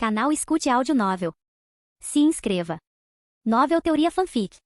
Canal Escute Áudio Novel. Se inscreva. Novel Teoria Fanfic.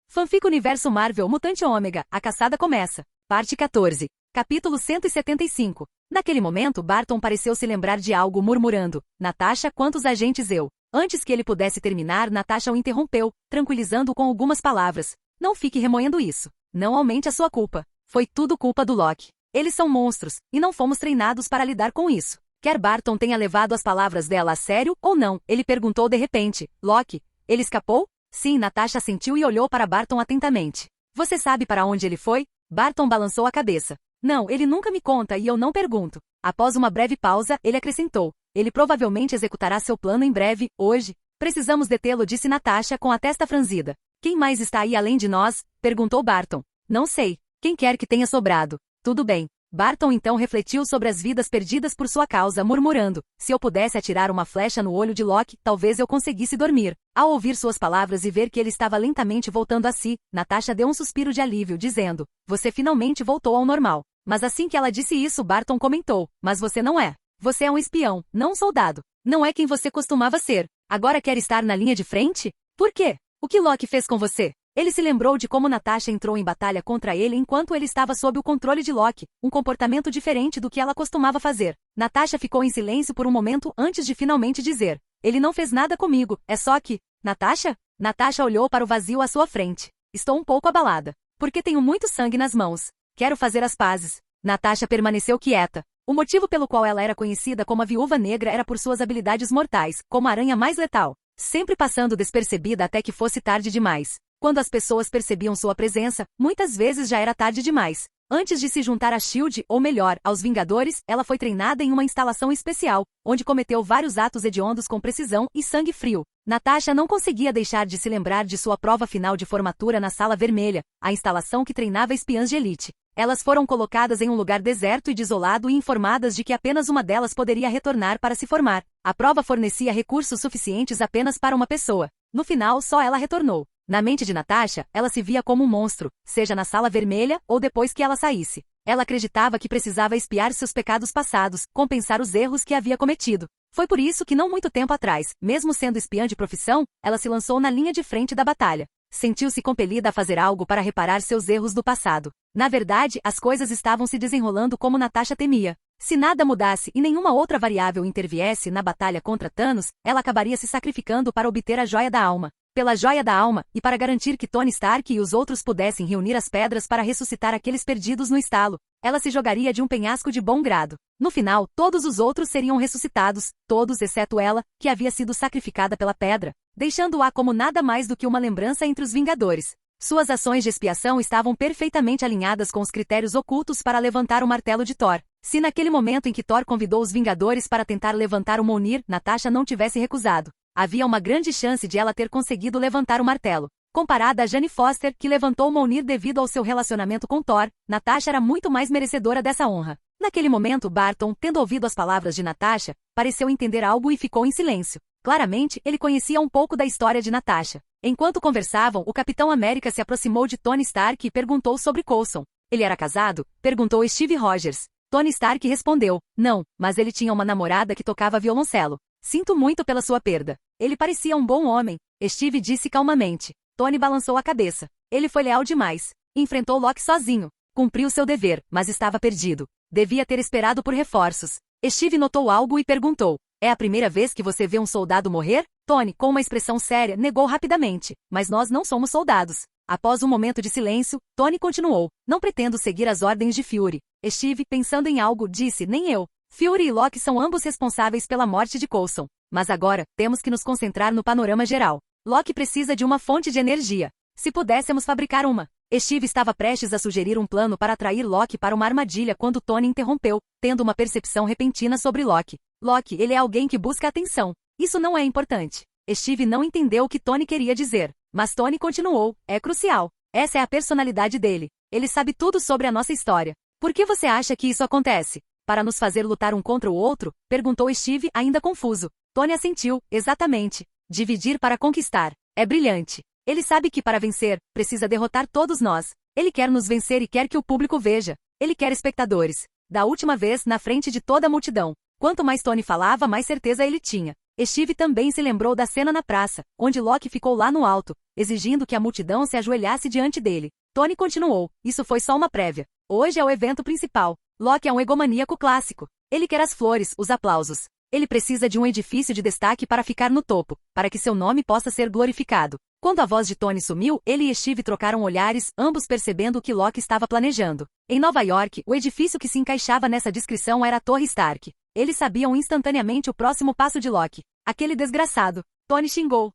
Fanfic Universo Marvel Mutante Ômega, a caçada começa. Parte 14. Capítulo 175. Naquele momento, Barton pareceu se lembrar de algo, murmurando: Natasha, quantos agentes eu? Antes que ele pudesse terminar, Natasha o interrompeu, tranquilizando-o com algumas palavras. Não fique remoendo isso. Não aumente a sua culpa. Foi tudo culpa do Loki. Eles são monstros, e não fomos treinados para lidar com isso. Quer Barton tenha levado as palavras dela a sério ou não, ele perguntou de repente. Loki, ele escapou? Sim, Natasha assentiu e olhou para Barton atentamente. Você sabe para onde ele foi? Barton balançou a cabeça. Não, ele nunca me conta e eu não pergunto. Após uma breve pausa, ele acrescentou. Ele provavelmente executará seu plano em breve, hoje. Precisamos detê-lo, disse Natasha com a testa franzida. Quem mais está aí além de nós? Perguntou Barton. Não sei. Quem quer que tenha sobrado. Tudo bem. Barton então refletiu sobre as vidas perdidas por sua causa, murmurando: se eu pudesse atirar uma flecha no olho de Loki, talvez eu conseguisse dormir. Ao ouvir suas palavras e ver que ele estava lentamente voltando a si, Natasha deu um suspiro de alívio, dizendo: você finalmente voltou ao normal. Mas assim que ela disse isso, Barton comentou: mas você não é. Você é um espião, não um soldado. Não é quem você costumava ser. Agora quer estar na linha de frente? Por quê? O que Loki fez com você? Ele se lembrou de como Natasha entrou em batalha contra ele enquanto ele estava sob o controle de Loki, um comportamento diferente do que ela costumava fazer. Natasha ficou em silêncio por um momento antes de finalmente dizer: ele não fez nada comigo, é só que... Natasha? Natasha olhou para o vazio à sua frente. Estou um pouco abalada. Porque tenho muito sangue nas mãos. Quero fazer as pazes. Natasha permaneceu quieta. O motivo pelo qual ela era conhecida como a Viúva Negra era por suas habilidades mortais, como a aranha mais letal, sempre passando despercebida até que fosse tarde demais. Quando as pessoas percebiam sua presença, muitas vezes já era tarde demais. Antes de se juntar a SHIELD, ou melhor, aos Vingadores, ela foi treinada em uma instalação especial, onde cometeu vários atos hediondos com precisão e sangue frio. Natasha não conseguia deixar de se lembrar de sua prova final de formatura na Sala Vermelha, a instalação que treinava espiãs de elite. Elas foram colocadas em um lugar deserto e desolado e informadas de que apenas uma delas poderia retornar para se formar. A prova fornecia recursos suficientes apenas para uma pessoa. No final, só ela retornou. Na mente de Natasha, ela se via como um monstro, seja na Sala Vermelha ou depois que ela saísse. Ela acreditava que precisava expiar seus pecados passados, compensar os erros que havia cometido. Foi por isso que não muito tempo atrás, mesmo sendo espiã de profissão, ela se lançou na linha de frente da batalha. Sentiu-se compelida a fazer algo para reparar seus erros do passado. Na verdade, as coisas estavam se desenrolando como Natasha temia. Se nada mudasse e nenhuma outra variável interviesse na batalha contra Thanos, ela acabaria se sacrificando para obter a Joia da Alma. Pela Joia da Alma, e para garantir que Tony Stark e os outros pudessem reunir as pedras para ressuscitar aqueles perdidos no estalo, ela se jogaria de um penhasco de bom grado. No final, todos os outros seriam ressuscitados, todos exceto ela, que havia sido sacrificada pela pedra, deixando-a como nada mais do que uma lembrança entre os Vingadores. Suas ações de expiação estavam perfeitamente alinhadas com os critérios ocultos para levantar o martelo de Thor. Se naquele momento em que Thor convidou os Vingadores para tentar levantar o Mjolnir, Natasha não tivesse recusado, havia uma grande chance de ela ter conseguido levantar o martelo. Comparada a Jane Foster, que levantou o Mjolnir devido ao seu relacionamento com Thor, Natasha era muito mais merecedora dessa honra. Naquele momento, Barton, tendo ouvido as palavras de Natasha, pareceu entender algo e ficou em silêncio. Claramente, ele conhecia um pouco da história de Natasha. Enquanto conversavam, o Capitão América se aproximou de Tony Stark e perguntou sobre Coulson. Ele era casado? Perguntou Steve Rogers. Tony Stark respondeu: não, mas ele tinha uma namorada que tocava violoncelo. Sinto muito pela sua perda. Ele parecia um bom homem, Steve disse calmamente. Tony balançou a cabeça. Ele foi leal demais. Enfrentou Loki sozinho. Cumpriu seu dever, mas estava perdido. Devia ter esperado por reforços. Steve notou algo e perguntou: é a primeira vez que você vê um soldado morrer? Tony, com uma expressão séria, negou rapidamente. Mas nós não somos soldados. Após um momento de silêncio, Tony continuou: não pretendo seguir as ordens de Fury. Steve, pensando em algo, disse: nem eu. Fury e Loki são ambos responsáveis pela morte de Coulson. Mas agora, temos que nos concentrar no panorama geral. Loki precisa de uma fonte de energia. Se pudéssemos fabricar uma. Steve estava prestes a sugerir um plano para atrair Loki para uma armadilha quando Tony interrompeu, tendo uma percepção repentina sobre Loki. Loki, ele é alguém que busca atenção. Isso não é importante. Steve não entendeu o que Tony queria dizer. Mas Tony continuou: é crucial. Essa é a personalidade dele. Ele sabe tudo sobre a nossa história. Por que você acha que isso acontece? Para nos fazer lutar um contra o outro? Perguntou Steve, ainda confuso. Tony assentiu: exatamente. Dividir para conquistar. É brilhante. Ele sabe que para vencer, precisa derrotar todos nós. Ele quer nos vencer e quer que o público veja. Ele quer espectadores. Da última vez, na frente de toda a multidão. Quanto mais Tony falava, mais certeza ele tinha. Steve também se lembrou da cena na praça, onde Loki ficou lá no alto, exigindo que a multidão se ajoelhasse diante dele. Tony continuou, isso foi só uma prévia. Hoje é o evento principal. Loki é um egomaníaco clássico. Ele quer as flores, os aplausos. Ele precisa de um edifício de destaque para ficar no topo, para que seu nome possa ser glorificado. Quando a voz de Tony sumiu, ele e Steve trocaram olhares, ambos percebendo o que Loki estava planejando. Em Nova York, o edifício que se encaixava nessa descrição era a Torre Stark. Eles sabiam instantaneamente o próximo passo de Loki. Aquele desgraçado. Tony xingou.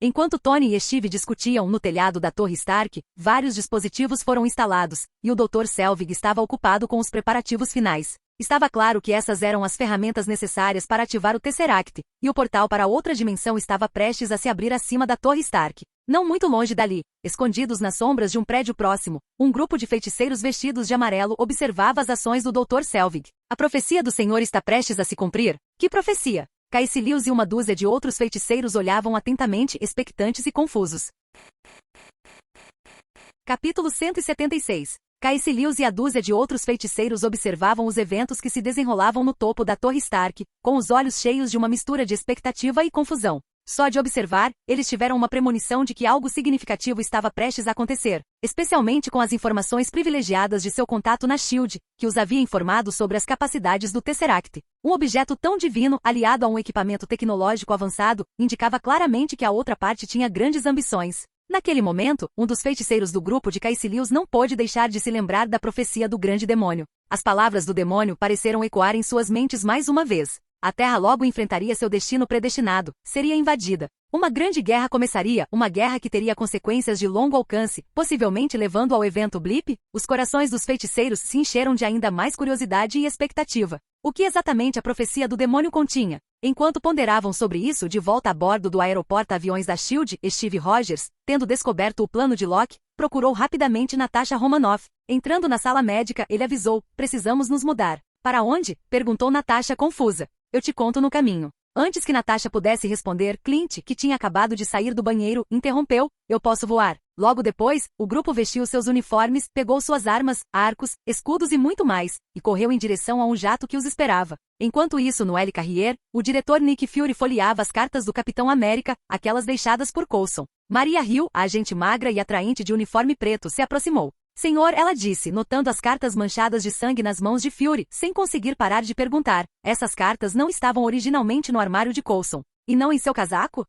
Enquanto Tony e Steve discutiam no telhado da Torre Stark, vários dispositivos foram instalados, e o Dr. Selvig estava ocupado com os preparativos finais. Estava claro que essas eram as ferramentas necessárias para ativar o Tesseract, e o portal para outra dimensão estava prestes a se abrir acima da Torre Stark. Não muito longe dali, escondidos nas sombras de um prédio próximo, um grupo de feiticeiros vestidos de amarelo observava as ações do Dr. Selvig. A profecia do Senhor está prestes a se cumprir? Que profecia? Caecilius e uma dúzia de outros feiticeiros olhavam atentamente, expectantes e confusos. Capítulo 176. Caecilius e a dúzia de outros feiticeiros observavam os eventos que se desenrolavam no topo da Torre Stark, com os olhos cheios de uma mistura de expectativa e confusão. Só de observar, eles tiveram uma premonição de que algo significativo estava prestes a acontecer, especialmente com as informações privilegiadas de seu contato na SHIELD, que os havia informado sobre as capacidades do Tesseract. Um objeto tão divino, aliado a um equipamento tecnológico avançado, indicava claramente que a outra parte tinha grandes ambições. Naquele momento, um dos feiticeiros do grupo de Caecilius não pôde deixar de se lembrar da profecia do grande demônio. As palavras do demônio pareceram ecoar em suas mentes mais uma vez. A Terra logo enfrentaria seu destino predestinado, seria invadida. Uma grande guerra começaria, uma guerra que teria consequências de longo alcance, possivelmente levando ao evento Blip. Os corações dos feiticeiros se encheram de ainda mais curiosidade e expectativa. O que exatamente a profecia do demônio continha? Enquanto ponderavam sobre isso de volta a bordo do aeroporto-aviões da SHIELD, Steve Rogers, tendo descoberto o plano de Loki, procurou rapidamente Natasha Romanoff. Entrando na sala médica, ele avisou, precisamos nos mudar. Para onde? Perguntou Natasha confusa. Eu te conto no caminho. Antes que Natasha pudesse responder, Clint, que tinha acabado de sair do banheiro, interrompeu, eu posso voar. Logo depois, o grupo vestiu seus uniformes, pegou suas armas, arcos, escudos e muito mais, e correu em direção a um jato que os esperava. Enquanto isso no Helicarrier, o diretor Nick Fury folheava as cartas do Capitão América, aquelas deixadas por Coulson. Maria Hill, a agente magra e atraente de uniforme preto, se aproximou. Senhor, ela disse, notando as cartas manchadas de sangue nas mãos de Fury, sem conseguir parar de perguntar. Essas cartas não estavam originalmente no armário de Coulson. E não em seu casaco?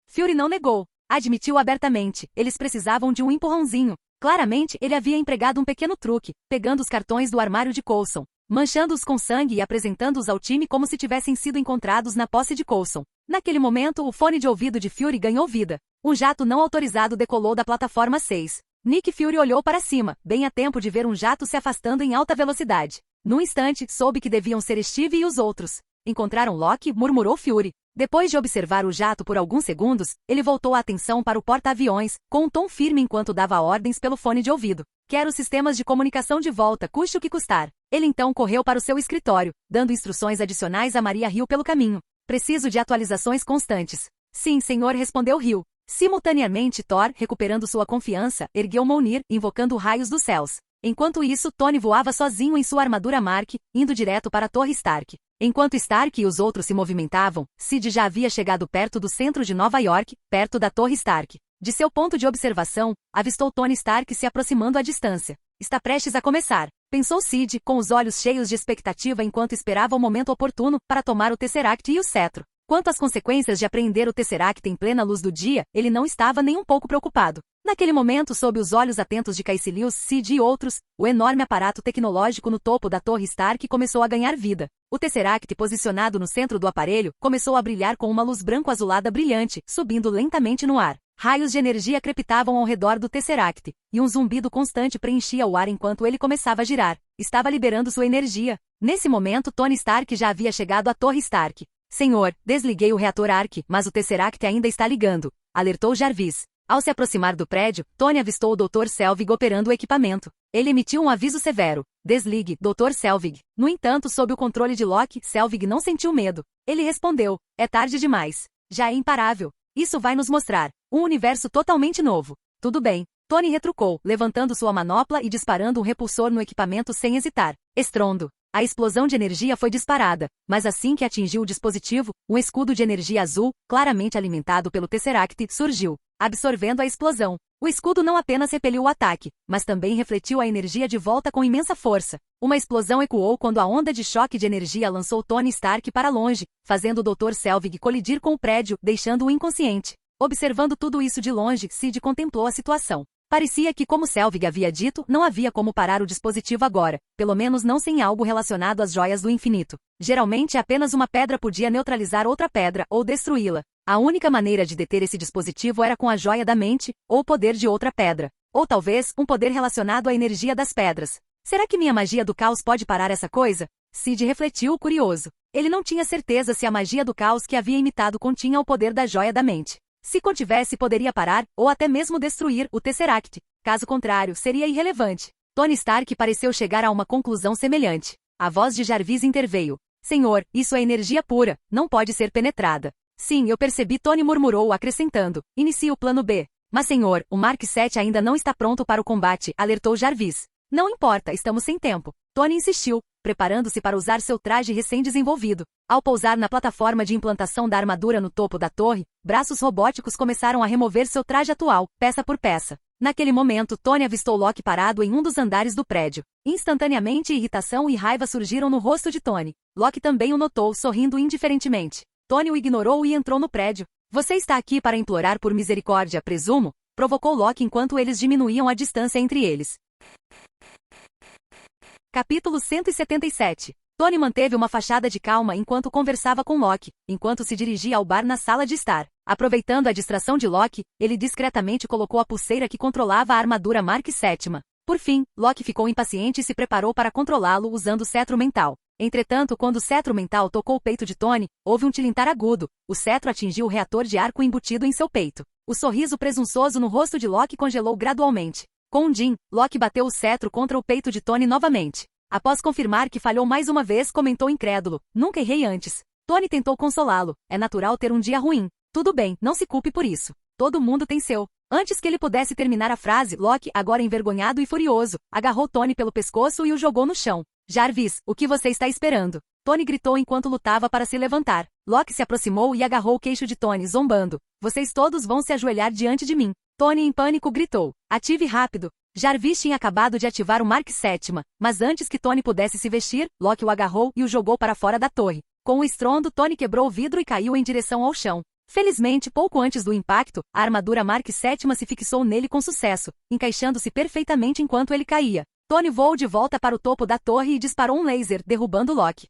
Fury não negou. Admitiu abertamente, eles precisavam de um empurrãozinho. Claramente, ele havia empregado um pequeno truque, pegando os cartões do armário de Coulson, manchando-os com sangue e apresentando-os ao time como se tivessem sido encontrados na posse de Coulson. Naquele momento, o fone de ouvido de Fury ganhou vida. Um jato não autorizado decolou da plataforma 6. Nick Fury olhou para cima, bem a tempo de ver um jato se afastando em alta velocidade. Num instante, soube que deviam ser Steve e os outros. Encontraram Loki, murmurou Fury. Depois de observar o jato por alguns segundos, ele voltou a atenção para o porta-aviões, com um tom firme enquanto dava ordens pelo fone de ouvido. Quero sistemas de comunicação de volta, custe o que custar. Ele então correu para o seu escritório, dando instruções adicionais a Maria Hill pelo caminho. Preciso de atualizações constantes. Sim, senhor, respondeu Hill. Simultaneamente, Thor, recuperando sua confiança, ergueu Mjolnir, invocando raios dos céus. Enquanto isso, Tony voava sozinho em sua armadura Mark, indo direto para a Torre Stark. Enquanto Stark e os outros se movimentavam, Sid já havia chegado perto do centro de Nova York, perto da Torre Stark. De seu ponto de observação, avistou Tony Stark se aproximando à distância. Está prestes a começar, pensou Sid, com os olhos cheios de expectativa enquanto esperava o momento oportuno para tomar o Tesseract e o cetro. Quanto às consequências de apreender o Tesseract em plena luz do dia, ele não estava nem um pouco preocupado. Naquele momento, sob os olhos atentos de Caecilius, Sid e outros, o enorme aparato tecnológico no topo da Torre Stark começou a ganhar vida. O Tesseract, posicionado no centro do aparelho, começou a brilhar com uma luz branco-azulada brilhante, subindo lentamente no ar. Raios de energia crepitavam ao redor do Tesseract, e um zumbido constante preenchia o ar enquanto ele começava a girar. Estava liberando sua energia. Nesse momento, Tony Stark já havia chegado à Torre Stark. Senhor, desliguei o reator Ark, mas o Tesseract ainda está ligando, alertou Jarvis. Ao se aproximar do prédio, Tony avistou o Dr. Selvig operando o equipamento. Ele emitiu um aviso severo. Desligue, Dr. Selvig. No entanto, sob o controle de Loki, Selvig não sentiu medo. Ele respondeu, é tarde demais. Já é imparável. Isso vai nos mostrar um universo totalmente novo. Tudo bem. Tony retrucou, levantando sua manopla e disparando um repulsor no equipamento sem hesitar. Estrondo. A explosão de energia foi disparada, mas assim que atingiu o dispositivo, um escudo de energia azul, claramente alimentado pelo Tesseract, surgiu, absorvendo a explosão. O escudo não apenas repeliu o ataque, mas também refletiu a energia de volta com imensa força. Uma explosão ecoou quando a onda de choque de energia lançou Tony Stark para longe, fazendo o Dr. Selvig colidir com o prédio, deixando-o inconsciente. Observando tudo isso de longe, Sid contemplou a situação. Parecia que, como Selvig havia dito, não havia como parar o dispositivo agora, pelo menos não sem algo relacionado às joias do infinito. Geralmente apenas uma pedra podia neutralizar outra pedra ou destruí-la. A única maneira de deter esse dispositivo era com a joia da mente, ou o poder de outra pedra. Ou talvez, um poder relacionado à energia das pedras. Será que minha magia do caos pode parar essa coisa? Sid refletiu, curioso. Ele não tinha certeza se a magia do caos que havia imitado continha o poder da joia da mente. Se contivesse, poderia parar, ou até mesmo destruir, o Tesseract. Caso contrário, seria irrelevante. Tony Stark pareceu chegar a uma conclusão semelhante. A voz de Jarvis interveio. Senhor, isso é energia pura, não pode ser penetrada. Sim, eu percebi, Tony murmurou, acrescentando. Inicie o plano B. Mas senhor, o Mark 7 ainda não está pronto para o combate, alertou Jarvis. Não importa, estamos sem tempo. Tony insistiu, preparando-se para usar seu traje recém-desenvolvido. Ao pousar na plataforma de implantação da armadura no topo da torre, braços robóticos começaram a remover seu traje atual, peça por peça. Naquele momento, Tony avistou Loki parado em um dos andares do prédio. Instantaneamente, irritação e raiva surgiram no rosto de Tony. Loki também o notou, sorrindo indiferentemente. Tony o ignorou e entrou no prédio. Você está aqui para implorar por misericórdia, presumo? Provocou Loki enquanto eles diminuíam a distância entre eles. Capítulo 177. Tony manteve uma fachada de calma enquanto conversava com Loki, enquanto se dirigia ao bar na sala de estar. Aproveitando a distração de Loki, ele discretamente colocou a pulseira que controlava a armadura Mark 7. Por fim, Loki ficou impaciente e se preparou para controlá-lo usando o cetro mental. Entretanto, quando o cetro mental tocou o peito de Tony, houve um tilintar agudo. O cetro atingiu o reator de arco embutido em seu peito. O sorriso presunçoso no rosto de Loki congelou gradualmente. Com um din, Loki bateu o cetro contra o peito de Tony novamente. Após confirmar que falhou mais uma vez, comentou incrédulo. Nunca errei antes. Tony tentou consolá-lo. É natural ter um dia ruim. Tudo bem, não se culpe por isso. Todo mundo tem seu. Antes que ele pudesse terminar a frase, Loki, agora envergonhado e furioso, agarrou Tony pelo pescoço e o jogou no chão. Jarvis, o que você está esperando? Tony gritou enquanto lutava para se levantar. Loki se aproximou e agarrou o queixo de Tony, zombando. Vocês todos vão se ajoelhar diante de mim. Tony, em pânico, gritou. Ative rápido. Jarvis tinha acabado de ativar o Mark 7, mas antes que Tony pudesse se vestir, Loki o agarrou e o jogou para fora da torre. Com o estrondo, Tony quebrou o vidro e caiu em direção ao chão. Felizmente, pouco antes do impacto, a armadura Mark 7 se fixou nele com sucesso, encaixando-se perfeitamente enquanto ele caía. Tony voou de volta para o topo da torre e disparou um laser, derrubando Loki.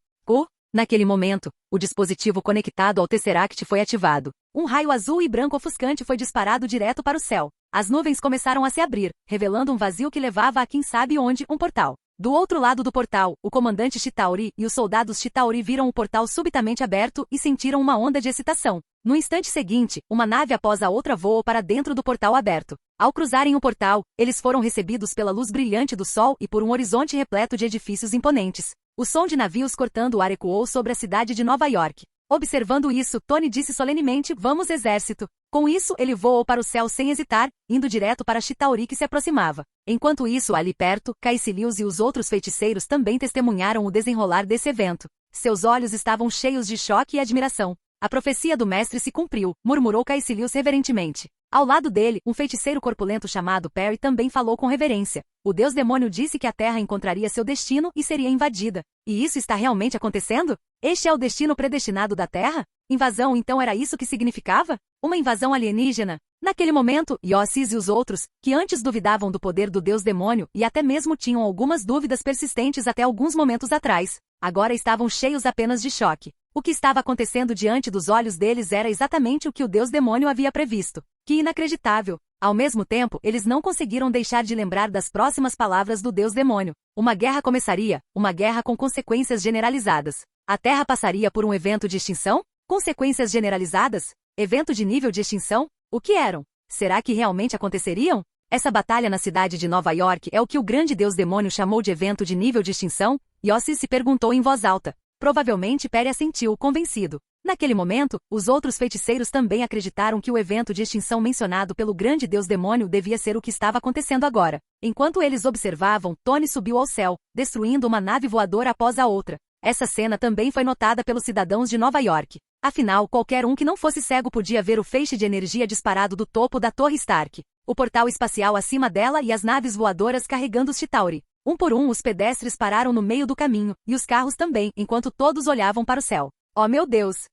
Naquele momento, o dispositivo conectado ao Tesseract foi ativado. Um raio azul e branco ofuscante foi disparado direto para o céu. As nuvens começaram a se abrir, revelando um vazio que levava a quem sabe onde, um portal. Do outro lado do portal, o comandante Chitauri e os soldados Chitauri viram o portal subitamente aberto e sentiram uma onda de excitação. No instante seguinte, uma nave após a outra voou para dentro do portal aberto. Ao cruzarem o portal, eles foram recebidos pela luz brilhante do sol e por um horizonte repleto de edifícios imponentes. O som de navios cortando o ar ecoou sobre a cidade de Nova York. Observando isso, Tony disse solenemente, vamos exército. Com isso, ele voou para o céu sem hesitar, indo direto para Chitauri que se aproximava. Enquanto isso, ali perto, Caecilius e os outros feiticeiros também testemunharam o desenrolar desse evento. Seus olhos estavam cheios de choque e admiração. A profecia do mestre se cumpriu, murmurou Caecilius reverentemente. Ao lado dele, um feiticeiro corpulento chamado Perry também falou com reverência. O deus demônio disse que a Terra encontraria seu destino e seria invadida. E isso está realmente acontecendo? Este é o destino predestinado da Terra? Invasão, então era isso que significava? Uma invasão alienígena? Naquele momento, Iossis e os outros, que antes duvidavam do poder do deus demônio e até mesmo tinham algumas dúvidas persistentes até alguns momentos atrás, agora estavam cheios apenas de choque. O que estava acontecendo diante dos olhos deles era exatamente o que o deus demônio havia previsto. Que inacreditável! Ao mesmo tempo, eles não conseguiram deixar de lembrar das próximas palavras do deus demônio. Uma guerra começaria, uma guerra com consequências generalizadas. A Terra passaria por um evento de extinção? Consequências generalizadas? Evento de nível de extinção? O que eram? Será que realmente aconteceriam? Essa batalha na cidade de Nova York é o que o grande deus demônio chamou de evento de nível de extinção? Iossis se perguntou em voz alta. Provavelmente Perry assentiu, convencido. Naquele momento, os outros feiticeiros também acreditaram que o evento de extinção mencionado pelo grande deus demônio devia ser o que estava acontecendo agora. Enquanto eles observavam, Tony subiu ao céu, destruindo uma nave voadora após a outra. Essa cena também foi notada pelos cidadãos de Nova York. Afinal, qualquer um que não fosse cego podia ver o feixe de energia disparado do topo da Torre Stark, o portal espacial acima dela e as naves voadoras carregando os Chitauri. Um por um, os pedestres pararam no meio do caminho, e os carros também, enquanto todos olhavam para o céu. Oh meu Deus!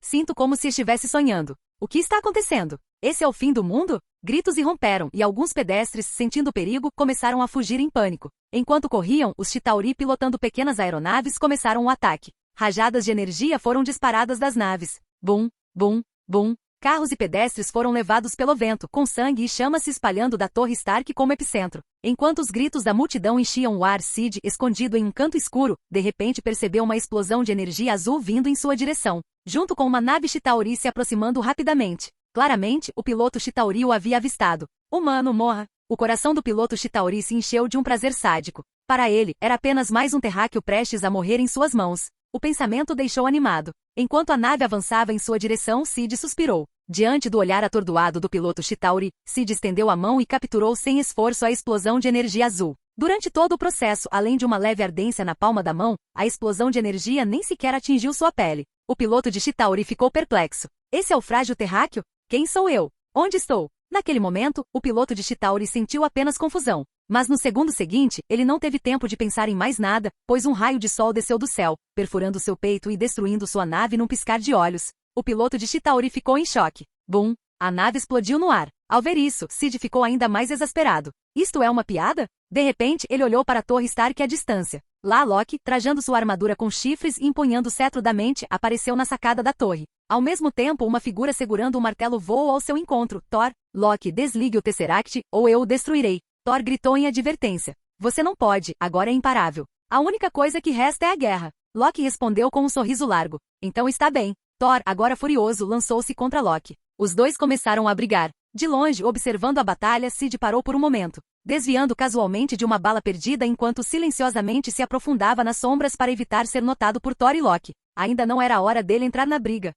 Sinto como se estivesse sonhando. O que está acontecendo? Esse é o fim do mundo? Gritos irromperam, e alguns pedestres, sentindo perigo, começaram a fugir em pânico. Enquanto corriam, os Chitauri pilotando pequenas aeronaves começaram o ataque. Rajadas de energia foram disparadas das naves. Bum, bum, bum. Carros e pedestres foram levados pelo vento, com sangue e chamas se espalhando da Torre Stark como epicentro. Enquanto os gritos da multidão enchiam o ar, Sid, escondido em um canto escuro, de repente percebeu uma explosão de energia azul vindo em sua direção, junto com uma nave Chitauri se aproximando rapidamente. Claramente, o piloto Chitauri o havia avistado. Humano, morra! O coração do piloto Chitauri se encheu de um prazer sádico. Para ele, era apenas mais um terráqueo prestes a morrer em suas mãos. O pensamento deixou animado. Enquanto a nave avançava em sua direção, Sid suspirou. Diante do olhar atordoado do piloto Chitauri, Sid estendeu a mão e capturou sem esforço a explosão de energia azul. Durante todo o processo, além de uma leve ardência na palma da mão, a explosão de energia nem sequer atingiu sua pele. O piloto de Chitauri ficou perplexo. Esse é o frágil terráqueo? Quem sou eu? Onde estou? Naquele momento, o piloto de Chitauri sentiu apenas confusão. Mas no segundo seguinte, ele não teve tempo de pensar em mais nada, pois um raio de sol desceu do céu, perfurando seu peito e destruindo sua nave num piscar de olhos. O piloto de Chitauri ficou em choque. Bum! A nave explodiu no ar. Ao ver isso, Sid ficou ainda mais exasperado. Isto é uma piada? De repente, ele olhou para a Torre Stark à distância. Lá, Loki, trajando sua armadura com chifres e empunhando o cetro da mente, apareceu na sacada da torre. Ao mesmo tempo, uma figura segurando um martelo voou ao seu encontro. Thor, Loki, desligue o Tesseract, ou eu o destruirei. Thor gritou em advertência. Você não pode, agora é imparável. A única coisa que resta é a guerra. Loki respondeu com um sorriso largo. Então está bem. Thor, agora furioso, lançou-se contra Loki. Os dois começaram a brigar. De longe, observando a batalha, Sid parou por um momento, desviando casualmente de uma bala perdida enquanto silenciosamente se aprofundava nas sombras para evitar ser notado por Thor e Loki. Ainda não era a hora dele entrar na briga.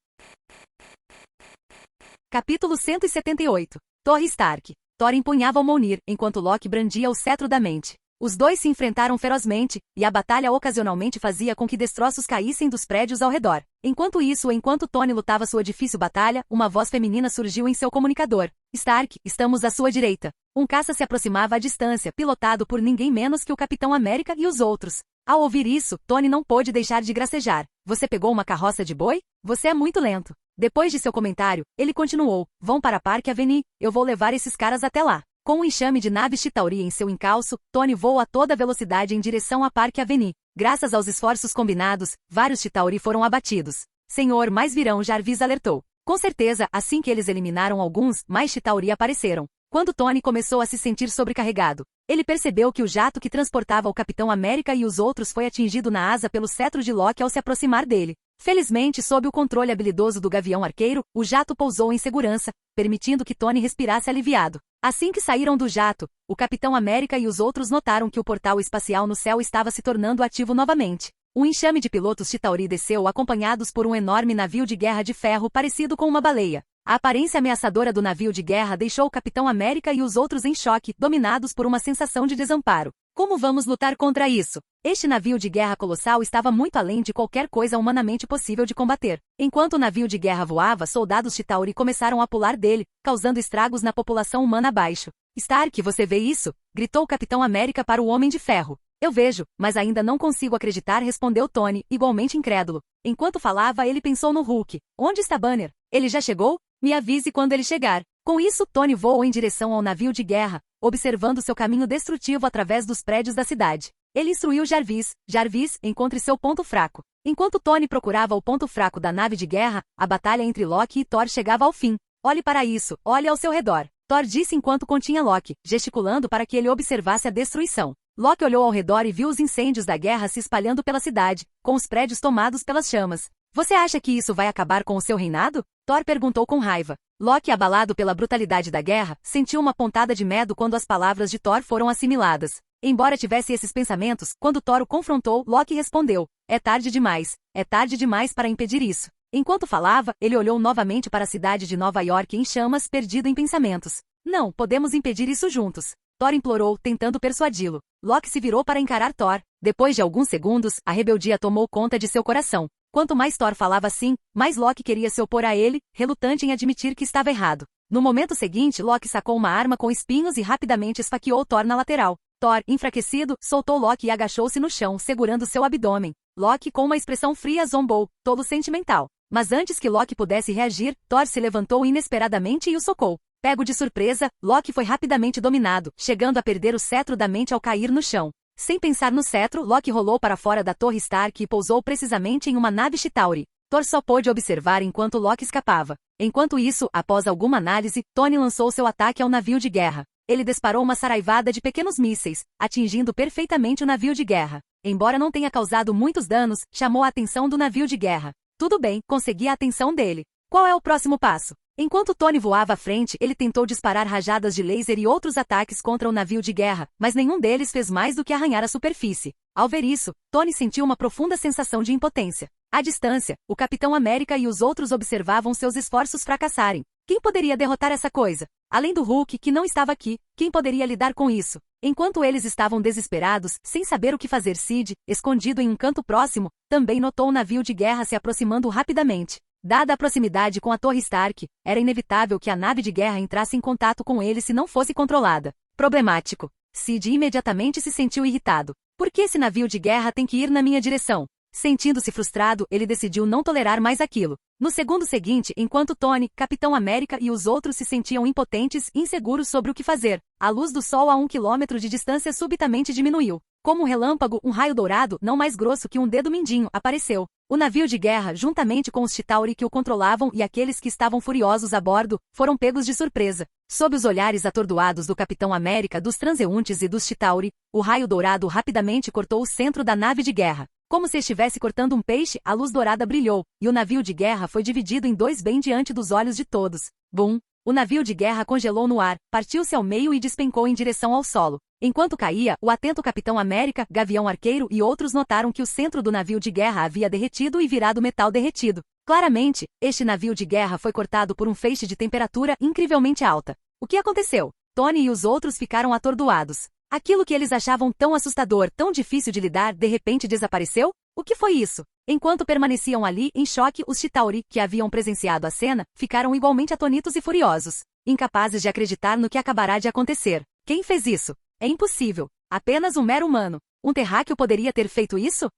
Capítulo 178. Torre Stark. Thor empunhava o Mjolnir, enquanto Loki brandia o cetro da mente. Os dois se enfrentaram ferozmente, e a batalha ocasionalmente fazia com que destroços caíssem dos prédios ao redor. Enquanto Tony lutava sua difícil batalha, uma voz feminina surgiu em seu comunicador. Stark, estamos à sua direita. Um caça se aproximava à distância, pilotado por ninguém menos que o Capitão América e os outros. Ao ouvir isso, Tony não pôde deixar de gracejar. Você pegou uma carroça de boi? Você é muito lento. Depois de seu comentário, ele continuou. Vão para Park Avenue, eu vou levar esses caras até lá. Com um enxame de naves Chitauri em seu encalço, Tony voou a toda velocidade em direção a Park Avenue. Graças aos esforços combinados, vários Chitauri foram abatidos. Senhor, mais virão, Jarvis alertou. Com certeza, assim que eles eliminaram alguns, mais Chitauri apareceram. Quando Tony começou a se sentir sobrecarregado, ele percebeu que o jato que transportava o Capitão América e os outros foi atingido na asa pelo cetro de Loki ao se aproximar dele. Felizmente, sob o controle habilidoso do Gavião Arqueiro, o jato pousou em segurança, permitindo que Tony respirasse aliviado. Assim que saíram do jato, o Capitão América e os outros notaram que o portal espacial no céu estava se tornando ativo novamente. Um enxame de pilotos Chitauri desceu acompanhados por um enorme navio de guerra de ferro parecido com uma baleia. A aparência ameaçadora do navio de guerra deixou o Capitão América e os outros em choque, dominados por uma sensação de desamparo. Como vamos lutar contra isso? Este navio de guerra colossal estava muito além de qualquer coisa humanamente possível de combater. Enquanto o navio de guerra voava, soldados Chitauri começaram a pular dele, causando estragos na população humana abaixo. Stark, você vê isso? Gritou o Capitão América para o Homem de Ferro. Eu vejo, mas ainda não consigo acreditar, respondeu Tony, igualmente incrédulo. Enquanto falava, ele pensou no Hulk. Onde está Banner? Ele já chegou? Me avise quando ele chegar. Com isso, Tony voou em direção ao navio de guerra, observando seu caminho destrutivo através dos prédios da cidade. Ele instruiu Jarvis. Jarvis, encontre seu ponto fraco. Enquanto Tony procurava o ponto fraco da nave de guerra, a batalha entre Loki e Thor chegava ao fim. Olhe para isso, olhe ao seu redor. Thor disse enquanto continha Loki, gesticulando para que ele observasse a destruição. Loki olhou ao redor e viu os incêndios da guerra se espalhando pela cidade, com os prédios tomados pelas chamas. Você acha que isso vai acabar com o seu reinado? Thor perguntou com raiva. Loki, abalado pela brutalidade da guerra, sentiu uma pontada de medo quando as palavras de Thor foram assimiladas. Embora tivesse esses pensamentos, quando Thor o confrontou, Loki respondeu. É tarde demais para impedir isso. Enquanto falava, ele olhou novamente para a cidade de Nova York em chamas, perdido em pensamentos. Não, podemos impedir isso juntos. Thor implorou, tentando persuadi-lo. Loki se virou para encarar Thor. Depois de alguns segundos, a rebeldia tomou conta de seu coração. Quanto mais Thor falava assim, mais Loki queria se opor a ele, relutante em admitir que estava errado. No momento seguinte, Loki sacou uma arma com espinhos e rapidamente esfaqueou Thor na lateral. Thor, enfraquecido, soltou Loki e agachou-se no chão, segurando seu abdômen. Loki, com uma expressão fria, zombou, tolo sentimental. Mas antes que Loki pudesse reagir, Thor se levantou inesperadamente e o socou. Pego de surpresa, Loki foi rapidamente dominado, chegando a perder o cetro da mente ao cair no chão. Sem pensar no cetro, Loki rolou para fora da Torre Stark e pousou precisamente em uma nave Chitauri. Thor só pôde observar enquanto Loki escapava. Enquanto isso, após alguma análise, Tony lançou seu ataque ao navio de guerra. Ele disparou uma saraivada de pequenos mísseis, atingindo perfeitamente o navio de guerra. Embora não tenha causado muitos danos, chamou a atenção do navio de guerra. Tudo bem, consegui a atenção dele. Qual é o próximo passo? Enquanto Tony voava à frente, ele tentou disparar rajadas de laser e outros ataques contra o navio de guerra, mas nenhum deles fez mais do que arranhar a superfície. Ao ver isso, Tony sentiu uma profunda sensação de impotência. À distância, o Capitão América e os outros observavam seus esforços fracassarem. Quem poderia derrotar essa coisa? Além do Hulk, que não estava aqui, quem poderia lidar com isso? Enquanto eles estavam desesperados, sem saber o que fazer, Sid, escondido em um canto próximo, também notou o navio de guerra se aproximando rapidamente. Dada a proximidade com a Torre Stark, era inevitável que a nave de guerra entrasse em contato com ele se não fosse controlada. Problemático. Sid imediatamente se sentiu irritado. Por que esse navio de guerra tem que ir na minha direção? Sentindo-se frustrado, ele decidiu não tolerar mais aquilo. No segundo seguinte, enquanto Tony, Capitão América e os outros se sentiam impotentes e inseguros sobre o que fazer, a luz do sol a 1 quilômetro de distância subitamente diminuiu. Como um relâmpago, um raio dourado, não mais grosso que um dedo mindinho, apareceu. O navio de guerra, juntamente com os Chitauri que o controlavam e aqueles que estavam furiosos a bordo, foram pegos de surpresa. Sob os olhares atordoados do Capitão América, dos transeuntes e dos Chitauri, o raio dourado rapidamente cortou o centro da nave de guerra. Como se estivesse cortando um peixe, a luz dourada brilhou, e o navio de guerra foi dividido em dois bem diante dos olhos de todos. Bum! O navio de guerra congelou no ar, partiu-se ao meio e despencou em direção ao solo. Enquanto caía, o atento Capitão América, Gavião Arqueiro e outros notaram que o centro do navio de guerra havia derretido e virado metal derretido. Claramente, este navio de guerra foi cortado por um feixe de temperatura incrivelmente alta. O que aconteceu? Tony e os outros ficaram atordoados. Aquilo que eles achavam tão assustador, tão difícil de lidar, de repente desapareceu? O que foi isso? Enquanto permaneciam ali, em choque, os Chitauri, que haviam presenciado a cena, ficaram igualmente atônitos e furiosos, incapazes de acreditar no que acabará de acontecer. Quem fez isso? É impossível. Apenas um mero humano. Um terráqueo poderia ter feito isso?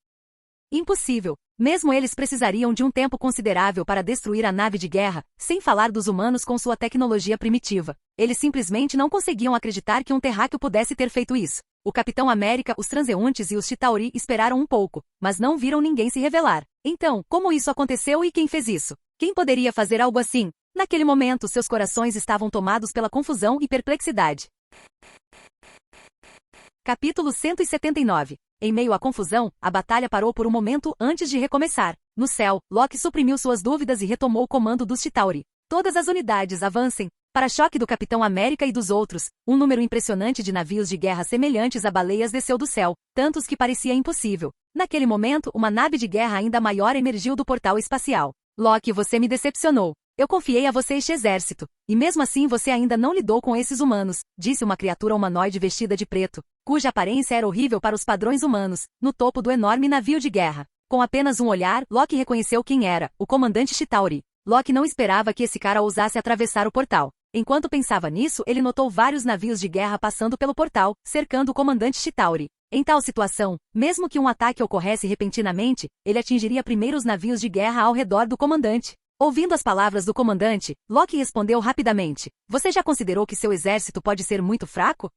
Impossível. Mesmo eles precisariam de um tempo considerável para destruir a nave de guerra, sem falar dos humanos com sua tecnologia primitiva. Eles simplesmente não conseguiam acreditar que um terráqueo pudesse ter feito isso. O Capitão América, os transeuntes e os Chitauri esperaram um pouco, mas não viram ninguém se revelar. Então, como isso aconteceu e quem fez isso? Quem poderia fazer algo assim? Naquele momento, seus corações estavam tomados pela confusão e perplexidade. Capítulo 179. Em meio à confusão, a batalha parou por um momento antes de recomeçar. No céu, Loki suprimiu suas dúvidas e retomou o comando dos Chitauri. Todas as unidades avancem. Para choque do Capitão América e dos outros, um número impressionante de navios de guerra semelhantes a baleias desceu do céu, tantos que parecia impossível. Naquele momento, uma nave de guerra ainda maior emergiu do portal espacial. Loki, você me decepcionou. Eu confiei a você este exército, e mesmo assim você ainda não lidou com esses humanos, disse uma criatura humanoide vestida de preto, cuja aparência era horrível para os padrões humanos, no topo do enorme navio de guerra. Com apenas um olhar, Loki reconheceu quem era, o comandante Chitauri. Loki não esperava que esse cara ousasse atravessar o portal. Enquanto pensava nisso, ele notou vários navios de guerra passando pelo portal, cercando o comandante Chitauri. Em tal situação, mesmo que um ataque ocorresse repentinamente, ele atingiria primeiro os navios de guerra ao redor do comandante. Ouvindo as palavras do comandante, Loki respondeu rapidamente. Você já considerou que seu exército pode ser muito fraco?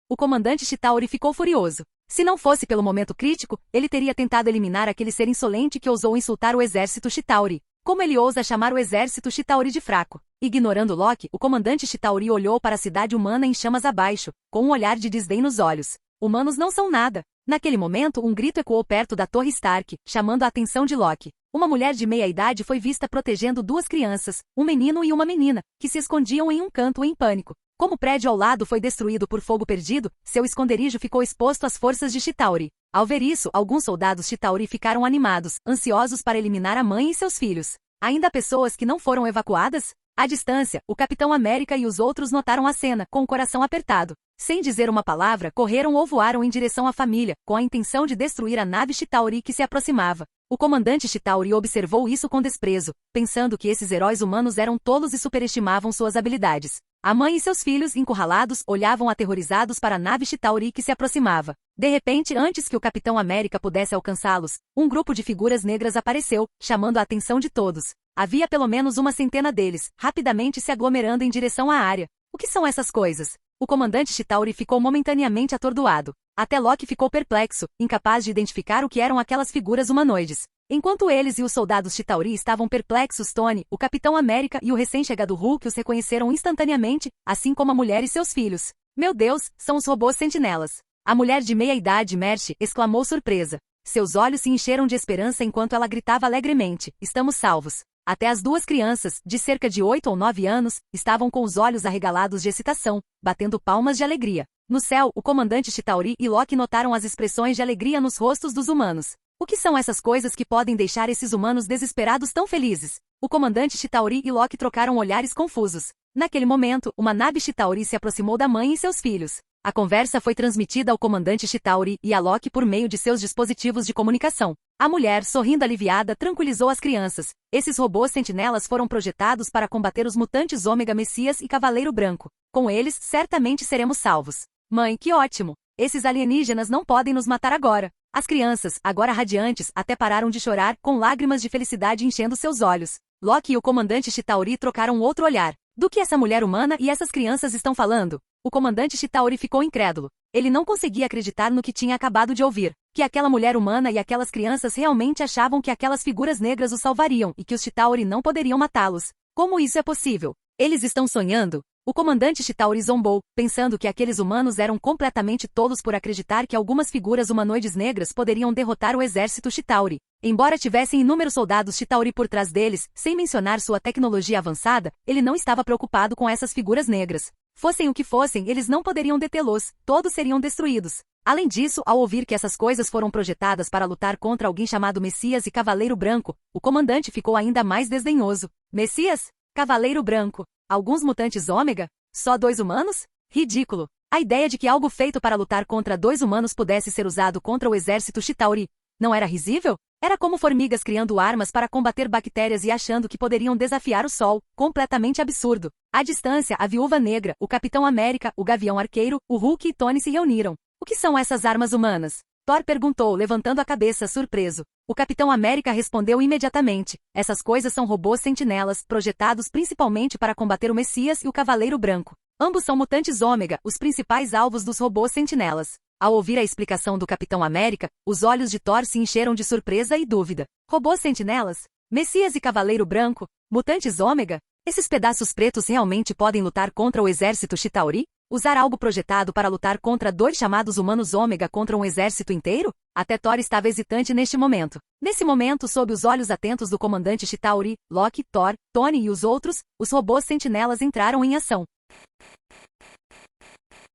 O comandante Chitauri ficou furioso. Se não fosse pelo momento crítico, ele teria tentado eliminar aquele ser insolente que ousou insultar o exército Chitauri. Como ele ousa chamar o exército Chitauri de fraco? Ignorando Loki, o comandante Chitauri olhou para a cidade humana em chamas abaixo, com um olhar de desdém nos olhos. Humanos não são nada. Naquele momento, um grito ecoou perto da Torre Stark, chamando a atenção de Loki. Uma mulher de meia-idade foi vista protegendo duas crianças, um menino e uma menina, que se escondiam em um canto em pânico. Como o prédio ao lado foi destruído por fogo perdido, seu esconderijo ficou exposto às forças de Chitauri. Ao ver isso, alguns soldados Chitauri ficaram animados, ansiosos para eliminar a mãe e seus filhos. Ainda há pessoas que não foram evacuadas? À distância, o Capitão América e os outros notaram a cena, com o coração apertado. Sem dizer uma palavra, correram ou voaram em direção à família, com a intenção de destruir a nave Chitauri que se aproximava. O comandante Chitauri observou isso com desprezo, pensando que esses heróis humanos eram tolos e superestimavam suas habilidades. A mãe e seus filhos, encurralados, olhavam aterrorizados para a nave Chitauri que se aproximava. De repente, antes que o Capitão América pudesse alcançá-los, um grupo de figuras negras apareceu, chamando a atenção de todos. Havia pelo menos uma centena deles, rapidamente se aglomerando em direção à área. O que são essas coisas? O comandante Chitauri ficou momentaneamente atordoado. Até Loki ficou perplexo, incapaz de identificar o que eram aquelas figuras humanoides. Enquanto eles e os soldados Chitauri estavam perplexos, Tony, o Capitão América e o recém-chegado Hulk os reconheceram instantaneamente, assim como a mulher e seus filhos. Meu Deus, são os robôs sentinelas. A mulher de meia-idade, Mercy, exclamou surpresa. Seus olhos se encheram de esperança enquanto ela gritava alegremente, estamos salvos. Até as duas crianças, de cerca de 8 ou 9 anos, estavam com os olhos arregalados de excitação, batendo palmas de alegria. No céu, o comandante Chitauri e Loki notaram as expressões de alegria nos rostos dos humanos. O que são essas coisas que podem deixar esses humanos desesperados tão felizes? O comandante Chitauri e Loki trocaram olhares confusos. Naquele momento, uma nave Chitauri se aproximou da mãe e seus filhos. A conversa foi transmitida ao comandante Chitauri e a Loki por meio de seus dispositivos de comunicação. A mulher, sorrindo aliviada, tranquilizou as crianças. Esses robôs sentinelas foram projetados para combater os mutantes Ômega Messias e Cavaleiro Branco. Com eles, certamente seremos salvos. Mãe, que ótimo! Esses alienígenas não podem nos matar agora. As crianças, agora radiantes, até pararam de chorar, com lágrimas de felicidade enchendo seus olhos. Loki e o comandante Chitauri trocaram outro olhar. Do que essa mulher humana e essas crianças estão falando? O comandante Chitauri ficou incrédulo. Ele não conseguia acreditar no que tinha acabado de ouvir. Que aquela mulher humana e aquelas crianças realmente achavam que aquelas figuras negras os salvariam e que os Chitauri não poderiam matá-los. Como isso é possível? Eles estão sonhando? O comandante Chitauri zombou, pensando que aqueles humanos eram completamente tolos por acreditar que algumas figuras humanoides negras poderiam derrotar o exército Chitauri. Embora tivessem inúmeros soldados Chitauri por trás deles, sem mencionar sua tecnologia avançada, ele não estava preocupado com essas figuras negras. Fossem o que fossem, eles não poderiam detê-los, todos seriam destruídos. Além disso, ao ouvir que essas coisas foram projetadas para lutar contra alguém chamado Messias e Cavaleiro Branco, o comandante ficou ainda mais desdenhoso. Messias? Cavaleiro Branco? Alguns mutantes Ômega? Só 2 humanos? Ridículo! A ideia de que algo feito para lutar contra 2 humanos pudesse ser usado contra o exército Chitauri não era risível? Era como formigas criando armas para combater bactérias e achando que poderiam desafiar o Sol, completamente absurdo. À distância, a Viúva Negra, o Capitão América, o Gavião Arqueiro, o Hulk e Tony se reuniram. O que são essas armas humanas? Thor perguntou, levantando a cabeça, surpreso. O Capitão América respondeu imediatamente. Essas coisas são robôs sentinelas, projetados principalmente para combater o Messias e o Cavaleiro Branco. Ambos são mutantes Ômega, os principais alvos dos robôs sentinelas. Ao ouvir a explicação do Capitão América, os olhos de Thor se encheram de surpresa e dúvida. Robôs sentinelas? Messias e Cavaleiro Branco? Mutantes Ômega? Esses pedaços pretos realmente podem lutar contra o exército Chitauri? Usar algo projetado para lutar contra 2 chamados humanos Ômega contra um exército inteiro? Até Thor estava hesitante neste momento. Nesse momento, sob os olhos atentos do comandante Chitauri, Loki, Thor, Tony e os outros, os robôs sentinelas entraram em ação.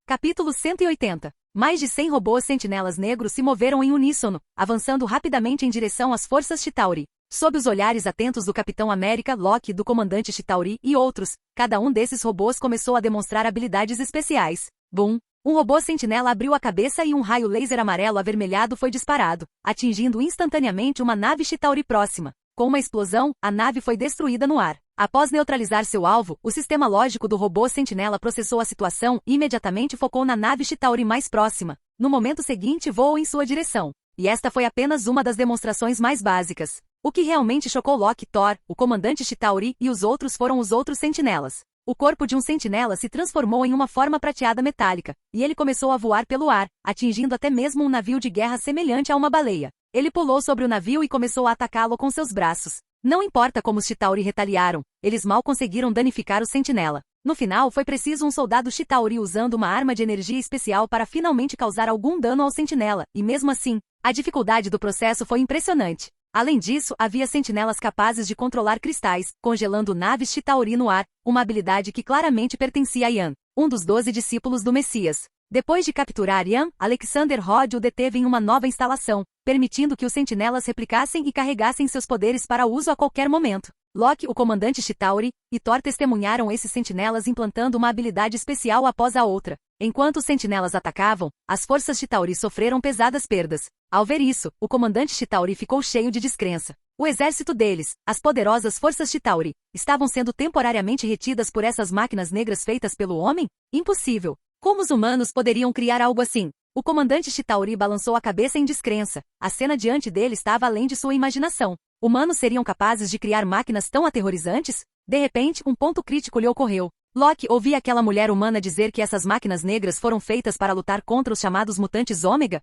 Capítulo 180. Mais de 100 robôs sentinelas negros se moveram em uníssono, avançando rapidamente em direção às forças Chitauri. Sob os olhares atentos do Capitão América, Loki, do comandante Chitauri e outros, cada um desses robôs começou a demonstrar habilidades especiais. Boom! Um robô sentinela abriu a cabeça e um raio laser amarelo avermelhado foi disparado, atingindo instantaneamente uma nave Chitauri próxima. Com uma explosão, a nave foi destruída no ar. Após neutralizar seu alvo, o sistema lógico do robô sentinela processou a situação e imediatamente focou na nave Chitauri mais próxima. No momento seguinte, voou em sua direção. E esta foi apenas uma das demonstrações mais básicas. O que realmente chocou Loki, Thor, o comandante Chitauri e os outros foram os outros sentinelas. O corpo de um sentinela se transformou em uma forma prateada metálica, e ele começou a voar pelo ar, atingindo até mesmo um navio de guerra semelhante a uma baleia. Ele pulou sobre o navio e começou a atacá-lo com seus braços. Não importa como os Chitauri retaliaram, eles mal conseguiram danificar o sentinela. No final, foi preciso um soldado Chitauri usando uma arma de energia especial para finalmente causar algum dano ao sentinela, e mesmo assim, a dificuldade do processo foi impressionante. Além disso, havia sentinelas capazes de controlar cristais, congelando naves Chitauri no ar, uma habilidade que claramente pertencia a Ian. um dos 12 discípulos do Messias. Depois de capturar Ian, Alexander Rod o deteve em uma nova instalação, permitindo que os sentinelas replicassem e carregassem seus poderes para uso a qualquer momento. Locke, o comandante Chitauri, e Thor testemunharam esses sentinelas implantando uma habilidade especial após a outra. Enquanto os sentinelas atacavam, as forças Chitauri sofreram pesadas perdas. Ao ver isso, o comandante Chitauri ficou cheio de descrença. O exército deles, as poderosas forças Chitauri, estavam sendo temporariamente retidas por essas máquinas negras feitas pelo homem? Impossível! Como os humanos poderiam criar algo assim? O comandante Chitauri balançou a cabeça em descrença. A cena diante dele estava além de sua imaginação. Humanos seriam capazes de criar máquinas tão aterrorizantes? De repente, um ponto crítico lhe ocorreu. Locke ouvia aquela mulher humana dizer que essas máquinas negras foram feitas para lutar contra os chamados mutantes Ômega?